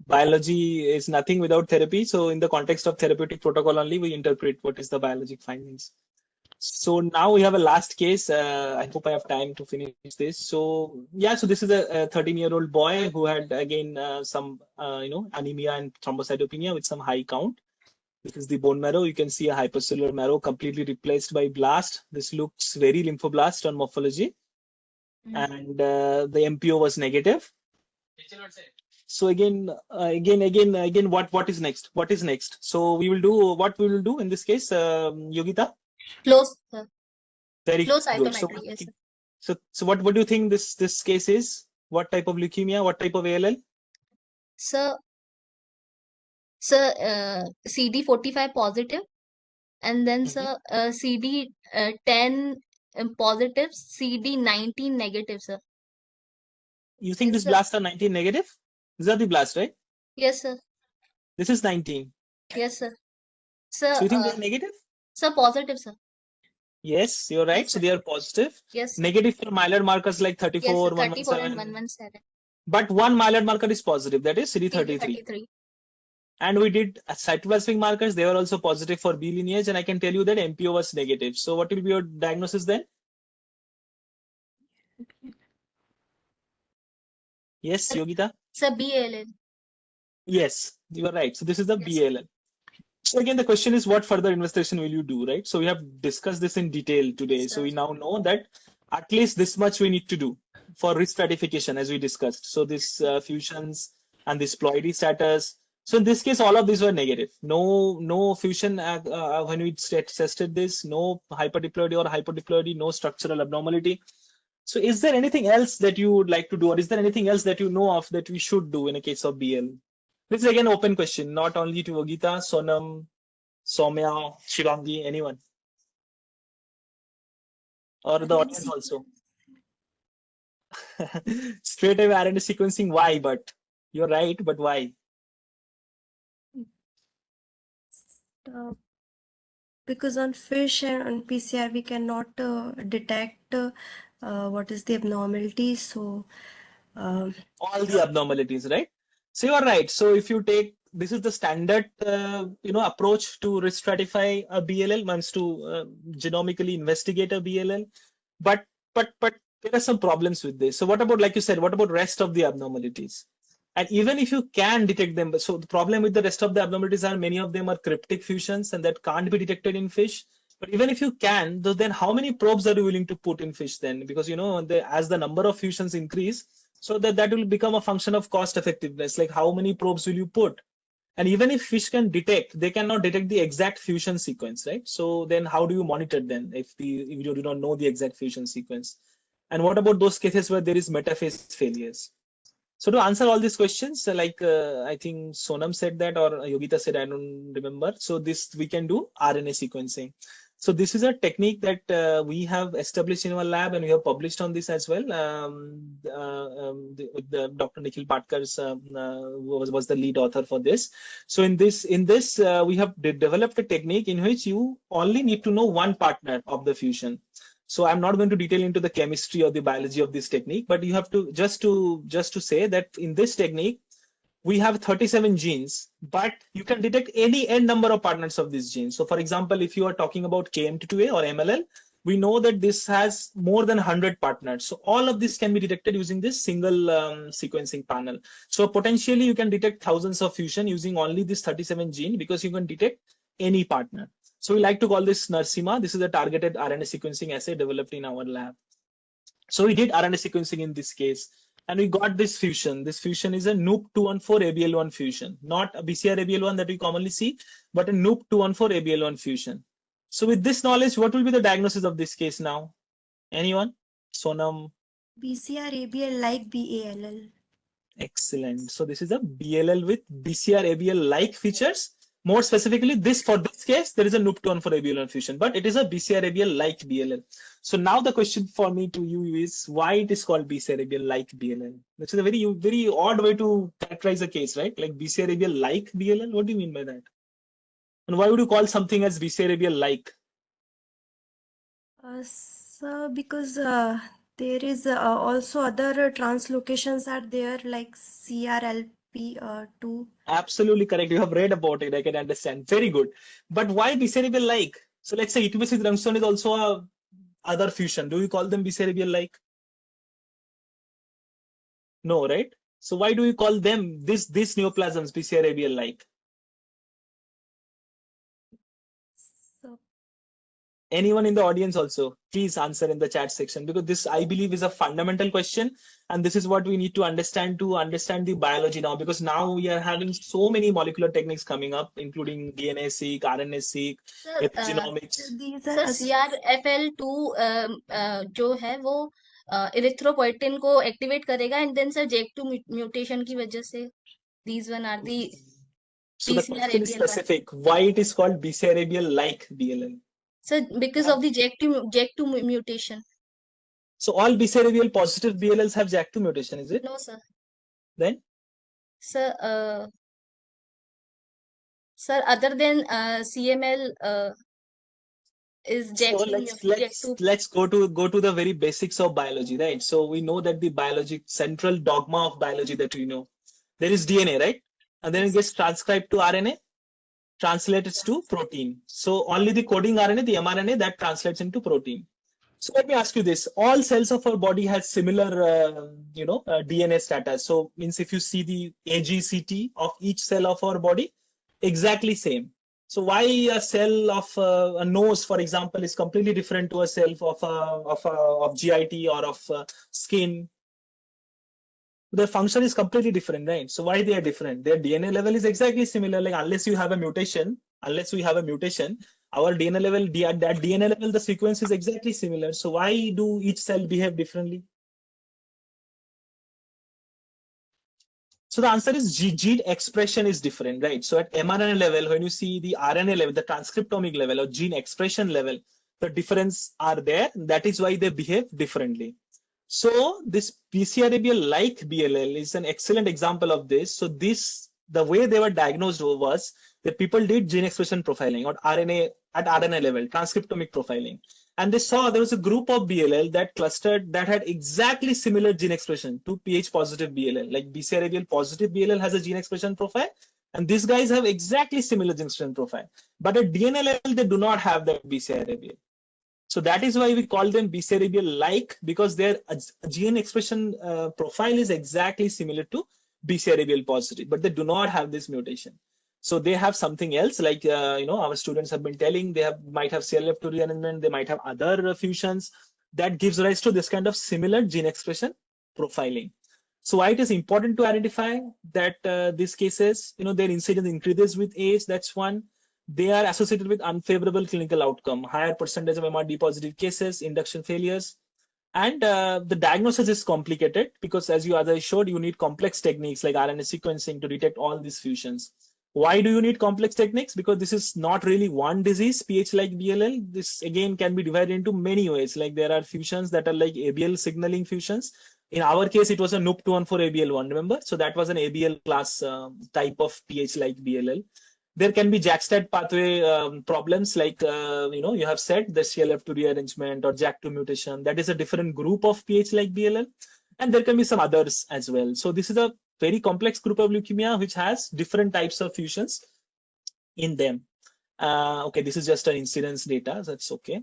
biology is nothing without therapy. So in the context of therapeutic protocol only, we interpret what is the biologic findings. So now we have a last case. I hope I have time to finish this. So yeah, so this is a 13-year-old boy who had again some anemia and thrombocytopenia with some high count. This is the bone marrow. You can see a hypercellular marrow completely replaced by blast. This looks very lymphoblast on morphology, and the MPO was negative. So again, what is next? What is next? So we will do what we will do in this case, Yogita. Flow, Very flow good. So cytometry, yes, sir. so what do you think this case is? What type of leukemia? What type of ALL? Sir, CD45 positive, and then sir, CD10 positive, CD19 negative, sir. You think Yes, this sir. blasts are 19 negative? These are the blast, right? Yes, sir. This is 19. Yes, sir. So Sir, you think they're negative? sir, positive, sir. Yes, you're right. Yes, So sir. they are positive. Yes, sir. Negative for myeloid markers like Yes, 34, sir. 34 and 117. 117. But one myeloid marker is positive, that is CD33. CD33. And we did cytoplasmic markers. They were also positive for B lineage. And I can tell you that MPO was negative. So what will be your diagnosis then? Yes, Yogita? Sir, BALL. Yes, you are right. So this is the Yes, sir. BALL. So again, the question is, what further investigation will you do, right? So we have discussed this in detail today. Yes, So sir. we now know that at least this much we need to do for risk stratification, as we discussed. So this fusions and this ploidy status. So in this case, all of these were negative. No fusion when we tested this. No hyperdiploidy or hypodiploidy. No structural abnormality. So is there anything else that you would like to do, or is there anything else that you know of that we should do in a case of BL? This is again an open question, not only to Ogita, Sonam, Soumya, Shivangi, anyone. Or the audience also. Straight away RNA sequencing, why? But you're right, but why? Because on fish and on PCR we cannot detect what is the abnormality. So All the abnormalities, right? So you're right. So if you take, this is the standard approach to risk stratify a BLL, wants to genomically investigate a BLL, but there are some problems with this. So what about, like you said, what about rest of the abnormalities? And even if you can detect them, so the problem with the rest of the abnormalities are many of them are cryptic fusions and that can't be detected in fish. But even if you can, then how many probes are you willing to put in fish then? Because as the number of fusions increase, so that will become a function of cost effectiveness. Like how many probes will you put? And even if fish can detect, they cannot detect the exact fusion sequence, right? So then how do you monitor then if you do not know the exact fusion sequence? And what about those cases where there is metaphase failures? So to answer all these questions, I think Sonam said that, or Yogita said, I don't remember. So this we can do RNA sequencing. So this is a technique that we have established in our lab, and we have published on this as well. Dr. Nikhil Patkar's was the lead author for this. So in this we have developed a technique in which you only need to know one partner of the fusion. So I'm not going to detail into the chemistry or the biology of this technique, but you have to just to say that in this technique, we have 37 genes, but you can detect any n number of partners of these genes. So for example, if you are talking about KMT2A or MLL, we know that this has more than 100 partners. So all of this can be detected using this single sequencing panel. So potentially you can detect thousands of fusion using only this 37 gene, because you can detect any partner. So we like to call this NARSIMA. This is a targeted RNA sequencing assay developed in our lab. So we did RNA sequencing in this case, and we got this fusion. This fusion is a NUP214-ABL1 fusion, not a BCR-ABL1 that we commonly see, but a NUP214-ABL1 fusion. So with this knowledge, what will be the diagnosis of this case now? Anyone? Sonam? BCR-ABL like BALL. Excellent. So this is a BLL with BCR-ABL-like features. More specifically, for this case, there is a NUP214-ABL1 fusion, but it is a BCR-ABL-like BLL. So now the question for me to you is why it is called BCR-ABL-like BLL? This is a very, very odd way to characterize a case, right? Like BCR-ABL-like BLL. What do you mean by that? And why would you call something as BCR-ABL-like? So because there is also other translocations are there like CRLP2. Absolutely correct. You have read about it. I can understand. Very good. But why BCR-ABL-like? So let's say ETB6 drumstone is also a other fusion. Do we call them BCR-ABL-like? No, right? So why do we call them this neoplasms BCR-ABL-like? So Anyone in the audience also, please answer in the chat section, because this, I believe, is a fundamental question, and this is what we need to understand the biology now, because now we are having so many molecular techniques coming up, including DNA-seq, RNA-seq, Sir, epigenomics. these sir are CRFL2 जो है वो erythropoietin को activate करेगा and then sir JAK2 mutation की वजह से these one are the So the question is BCR-ABL1. specific. Why it is called BCR-ABL-like BLL? Sir, because of the JAK2 mutation. So all BCR-ABL positive BLLs have JAK2 mutation, is it? No, sir. Then? Sir, other than CML is So JAK2. let's go to the very basics of biology, right? So we know that the biology central dogma of biology that we know, there is DNA, right? And then it gets transcribed to RNA, translates to protein. So only the coding RNA, the mRNA, that translates into protein. So let me ask you this: all cells of our body has similar, DNA status. So means if you see the AGCT of each cell of our body, exactly same. So why a cell of a nose, for example, is completely different to a cell of GIT or of skin? Their function is completely different, right? So why they are different? Their DNA level is exactly similar. Like unless we have a mutation, our DNA level, that DNA level, the sequence is exactly similar. So why do each cell behave differently? So the answer is gene expression is different, right? So at mRNA level, when you see the RNA level, the transcriptomic level or gene expression level, the difference are there. That is why they behave differently. So this BCR-ABL-like BLL is an excellent example of this. So the way they were diagnosed was that people did gene expression profiling or RNA at RNA level, transcriptomic profiling. And they saw there was a group of BLL that clustered that had exactly similar gene expression to pH positive BLL. Like BCR-ABL positive BLL has a gene expression profile, and these guys have exactly similar gene expression profile. But at DNA level, they do not have that BCR-ABL. So that is why we call them BCR-ABL-like, because their gene expression profile is exactly similar to BCR-ABL positive, but they do not have this mutation. So they have something else, like our students have been telling, they might have CLF2 rearrangement, they might have other fusions that gives rise to this kind of similar gene expression profiling. So why it is important to identify that these cases, their incidence increases with age. That's one. They are associated with unfavorable clinical outcome, higher percentage of MRD positive cases, induction failures, and the diagnosis is complicated because, as I showed, you need complex techniques like RNA sequencing to detect all these fusions. Why do you need complex techniques? Because this is not really one disease, pH like BLL. This again can be divided into many ways. Like there are fusions that are like ABL signaling fusions. In our case, it was a NUP214-ABL1, remember? So that was an ABL class type of pH like BLL. There can be JAK-STAT pathway problems, like you have said, the CLF2 rearrangement or JAK2 mutation. That is a different group of pH like BLL, and there can be some others as well. So this is a very complex group of leukemia which has different types of fusions in them. Okay, this is just an incidence data. So that's okay.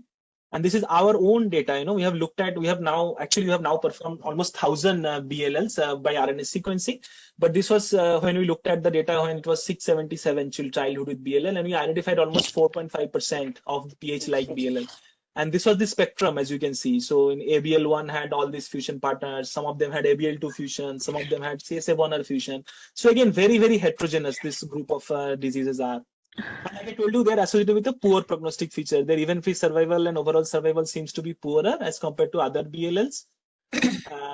And this is our own data. We have now performed almost 1,000 BLLs by RNA sequencing. But this was when we looked at the data when it was 677 childhood with BLL, and we identified almost 4.5% of pH-like BLL. And this was the spectrum, as you can see. So in ABL1 had all these fusion partners. Some of them had ABL2 fusion. Some of them had CSF1R fusion. So again, very, very heterogeneous this group of diseases are. And like I told you, they're associated with a poor prognostic feature. Their event-free survival and overall survival seems to be poorer as compared to other BLLs.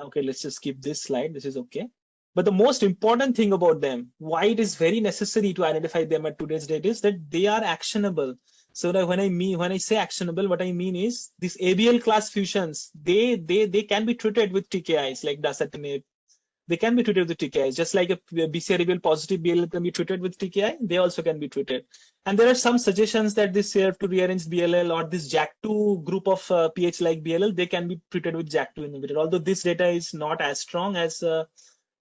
Okay, let's just skip this slide. This is okay. But the most important thing about them, why it is very necessary to identify them at today's date, is that they are actionable. So that when I say actionable, what I mean is these ABL class fusions, they can be treated with TKIs like dasatinib. They can be treated with TKIs, just like a BCR-ABL positive BLL can be treated with TKI. They also can be treated. And there are some suggestions that this CRF2 rearranged BLL or this JAK2 group of pH-like BLL, they can be treated with JAK2 inhibitor. Although this data is not as strong as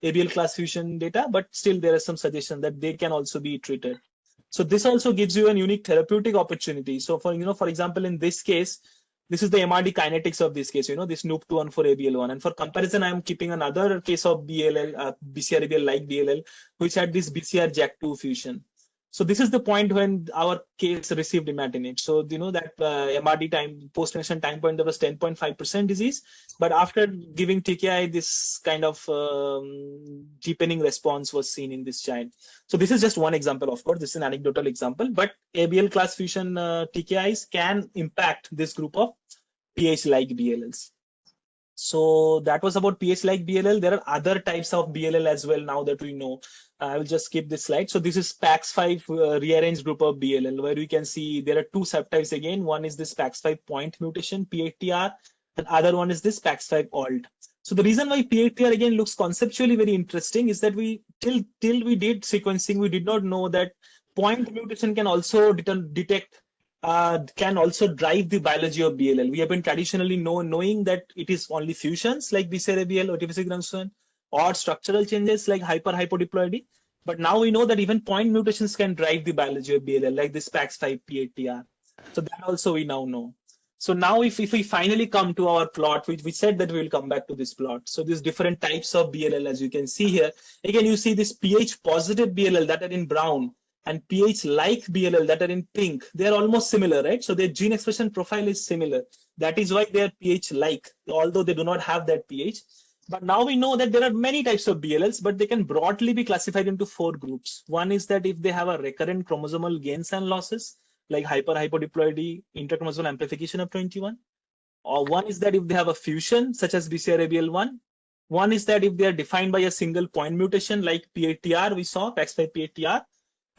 ABL class fusion data, but still there are some suggestions that they can also be treated. So this also gives you a unique therapeutic opportunity. So for example, in this case, this is the MRD kinetics of this case, this NUP214ABL1. And for comparison, I am keeping another case of BLL, BCR-ABL like BLL, which had this BCR-JAK2 fusion. So this is the point when our case received imatinib. So that MRD time, post-transplant time point, there was 10.5% disease. But after giving TKI, this kind of deepening response was seen in this child. So this is just one example, of course. This is an anecdotal example. But ABL class fusion TKIs can impact this group of pH-like BLLs. So that was about pH-like BLL. There are other types of BLL as well now that we know. I will just skip this slide. So this is PAX5 rearranged group of BLL, where we can see there are two subtypes again. One is this PAX5 point mutation, PATR, and other one is this PAX5 alt. So the reason why PATR again looks conceptually very interesting is that till we did sequencing, we did not know that point mutation can also detect can also drive the biology of BLL. We have been traditionally knowing that it is only fusions like BCR-ABL or TP6 junction or structural changes like hyper-hypodiploidy. But now we know that even point mutations can drive the biology of BLL, like this PAX5 PATR. So that also we now know. So now if we finally come to our plot, we said that we will come back to this plot. So these different types of BLL, as you can see here. Again, you see this pH positive BLL that are in brown, and pH-like BLL that are in pink. They are almost similar, right? So their gene expression profile is similar. That is why they are pH-like, although they do not have that pH. But now we know that there are many types of BLLs, but they can broadly be classified into 4 groups. One is that if they have a recurrent chromosomal gains and losses, like hyper-hypodiploidy, intrachromosomal amplification of 21. Or one is that if they have a fusion, such as BCR-ABL1. One is that if they are defined by a single point mutation, like PATR, we saw, PAX5 PATR.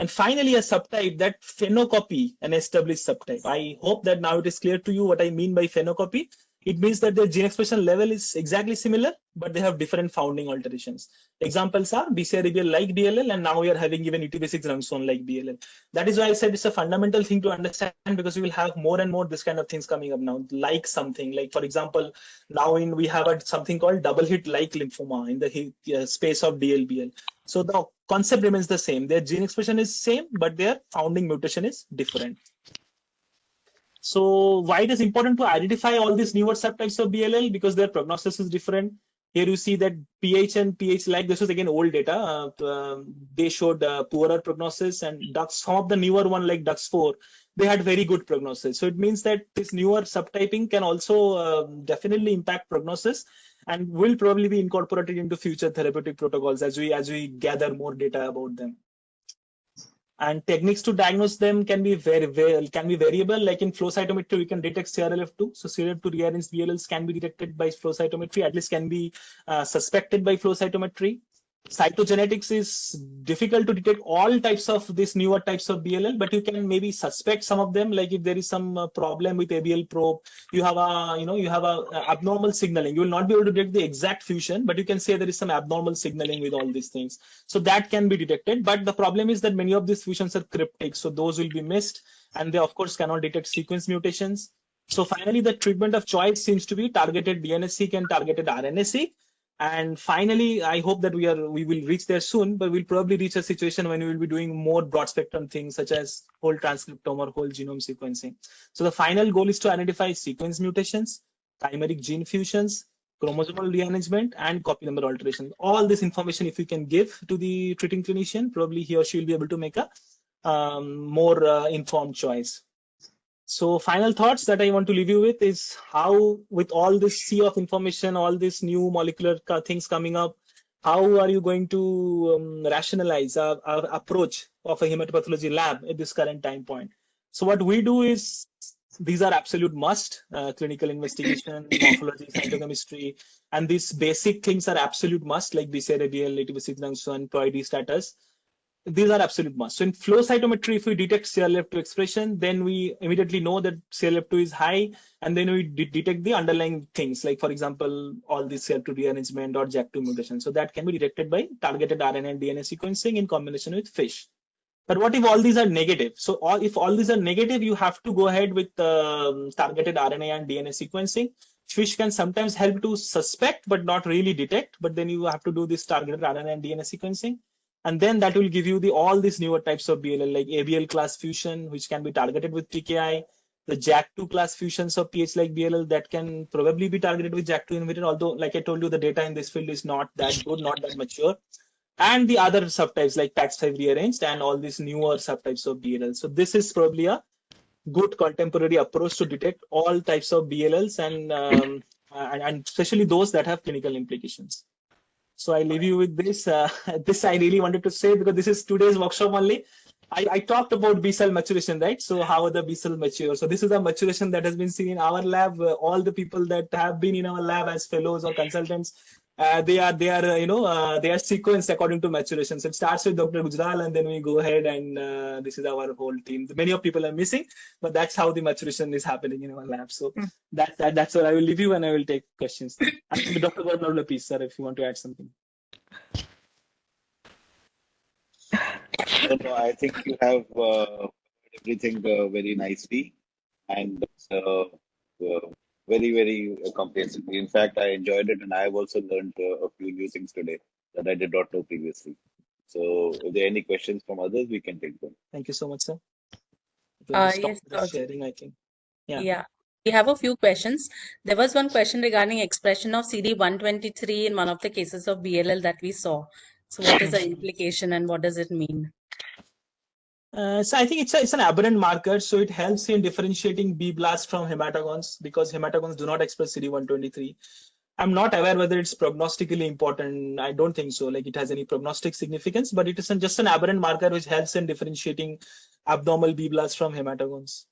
And finally, a subtype that phenocopy an established subtype. I hope that now it is clear to you what I mean by phenocopy. It means that their gene expression level is exactly similar, but they have different founding alterations. Examples are BCR-ABL like BLL, and now we are having even ETB6 Rungsone like BLL. That is why I said it's a fundamental thing to understand, because we will have more and more this kind of things coming up now, like something like, for example, now we have something called double hit like lymphoma in the space of DLBL. So the concept remains the same. Their gene expression is same, but their founding mutation is different. So why it is important to identify all these newer subtypes of BLL? Because their prognosis is different. Here you see that pH and pH-like, this was again old data. They showed poorer prognosis, and some of the newer one like DUX4, they had very good prognosis. So it means that this newer subtyping can also definitely impact prognosis, and will probably be incorporated into future therapeutic protocols as we gather more data about them. And techniques to diagnose them can be variable. Like in flow cytometry, we can detect CRLF2. So CRLF2 rearranged BLLs can be detected by flow cytometry, at least can be suspected by flow cytometry. Cytogenetics is difficult to detect all types of these newer types of BLL, but you can maybe suspect some of them. Like if there is some problem with ABL probe, you have a abnormal signaling. You will not be able to detect the exact fusion, but you can say there is some abnormal signaling with all these things. So that can be detected. But the problem is that many of these fusions are cryptic, so those will be missed, and they of course cannot detect sequence mutations. So finally, the treatment of choice seems to be targeted DNSE and targeted RNA-seq. And finally, I hope that we will reach there soon, but we'll probably reach a situation when we will be doing more broad spectrum things such as whole transcriptome or whole genome sequencing. So the final goal is to identify sequence mutations, chimeric gene fusions, chromosomal rearrangement, and copy number alterations. All this information, if you can give to the treating clinician, probably he or she will be able to make a more informed choice. So final thoughts that I want to leave you with is how, with all this sea of information, all these new molecular things coming up, how are you going to rationalize our approach of a hematopathology lab at this current time point? So what we do is, these are absolute must, clinical investigation, morphology, cytochemistry, and these basic things are absolute must, like BCR-ABL, ATP6 junction, ProID status. These are absolute must. So in flow cytometry, if we detect CRLF2 expression, then we immediately know that CRLF2 is high, and then we detect the underlying things, like for example, all this CRLF2 rearrangement or JAK2 mutation. So that can be detected by targeted RNA and DNA sequencing in combination with FISH. But what if all these are negative? So if all these are negative, you have to go ahead with targeted RNA and DNA sequencing. FISH can sometimes help to suspect, but not really detect. But then you have to do this targeted RNA and DNA sequencing. And then that will give you all these newer types of BLL, like ABL class fusion, which can be targeted with TKI, the JAK2 class fusions of PH like BLL that can probably be targeted with JAK2 inhibitor, although like I told you, the data in this field is not that good, not that mature. And the other subtypes like PAX5 rearranged and all these newer subtypes of BLL. So this is probably a good contemporary approach to detect all types of BLLs and especially those that have clinical implications. So I leave you with this. This I really wanted to say because this is today's workshop only. I talked about B cell maturation, right? So how are the B cell mature? So this is a maturation that has been seen in our lab. All the people that have been in our lab as fellows or consultants, they are sequenced according to maturation. So it starts with Dr. Gujral, and then we go ahead and this is our whole team. Many of people are missing, but that's how the maturation is happening in our lab. So that's what I will leave you, and I will take questions. And Dr. Gordon, please, sir, if you want to add something. No, I think you have everything very nicely and very, very comprehensively. In fact, I enjoyed it, and I have also learned a few new things today that I did not know previously. So, if there are any questions from others, we can take them. Thank you so much, sir. Yes, the sharing, I think. Yeah, we have a few questions. There was one question regarding expression of CD123 in one of the cases of BLL that we saw. So what is the implication and what does it mean? So I think it's an aberrant marker, so it helps in differentiating B blast from hematogons because hematogons do not express CD123. I'm not aware whether it's prognostically important. I don't think so. Like it has any prognostic significance, but it is just an aberrant marker which helps in differentiating abnormal B blast from hematogons.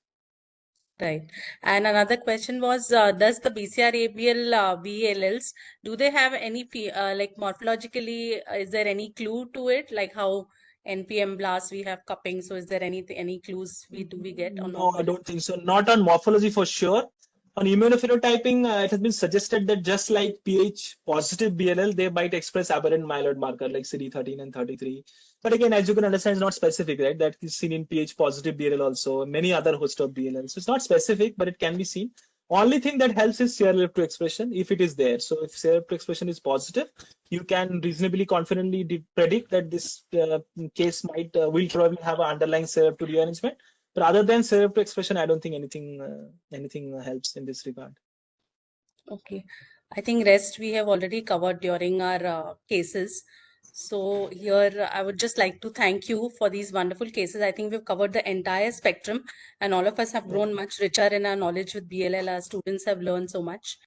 Right. And another question was, does the BCR-ABL BLLs, do they have any, like morphologically, is there any clue to it? Like how NPM blasts we have cupping. So is there any clues we get on No, I morphology? don't think so. Not on morphology for sure. On immunophenotyping, it has been suggested that just like pH positive BLL, they might express aberrant myeloid marker like CD13 and 33. But again, as you can understand, it's not specific, right? That is seen in pH positive BLL also, many other host of BLL. So it's not specific, but it can be seen. Only thing that helps is CRLF2 expression if it is there. So if CRLF2 expression is positive, you can reasonably confidently predict that this case will probably have an underlying CRLF2 rearrangement. But other than CRLF2 expression, I don't think anything helps in this regard. Okay, I think rest we have already covered during our cases. So here I would just like to thank you for these wonderful cases. I think we've covered the entire spectrum and all of us have grown much richer in our knowledge with BLL. Our students have learned so much.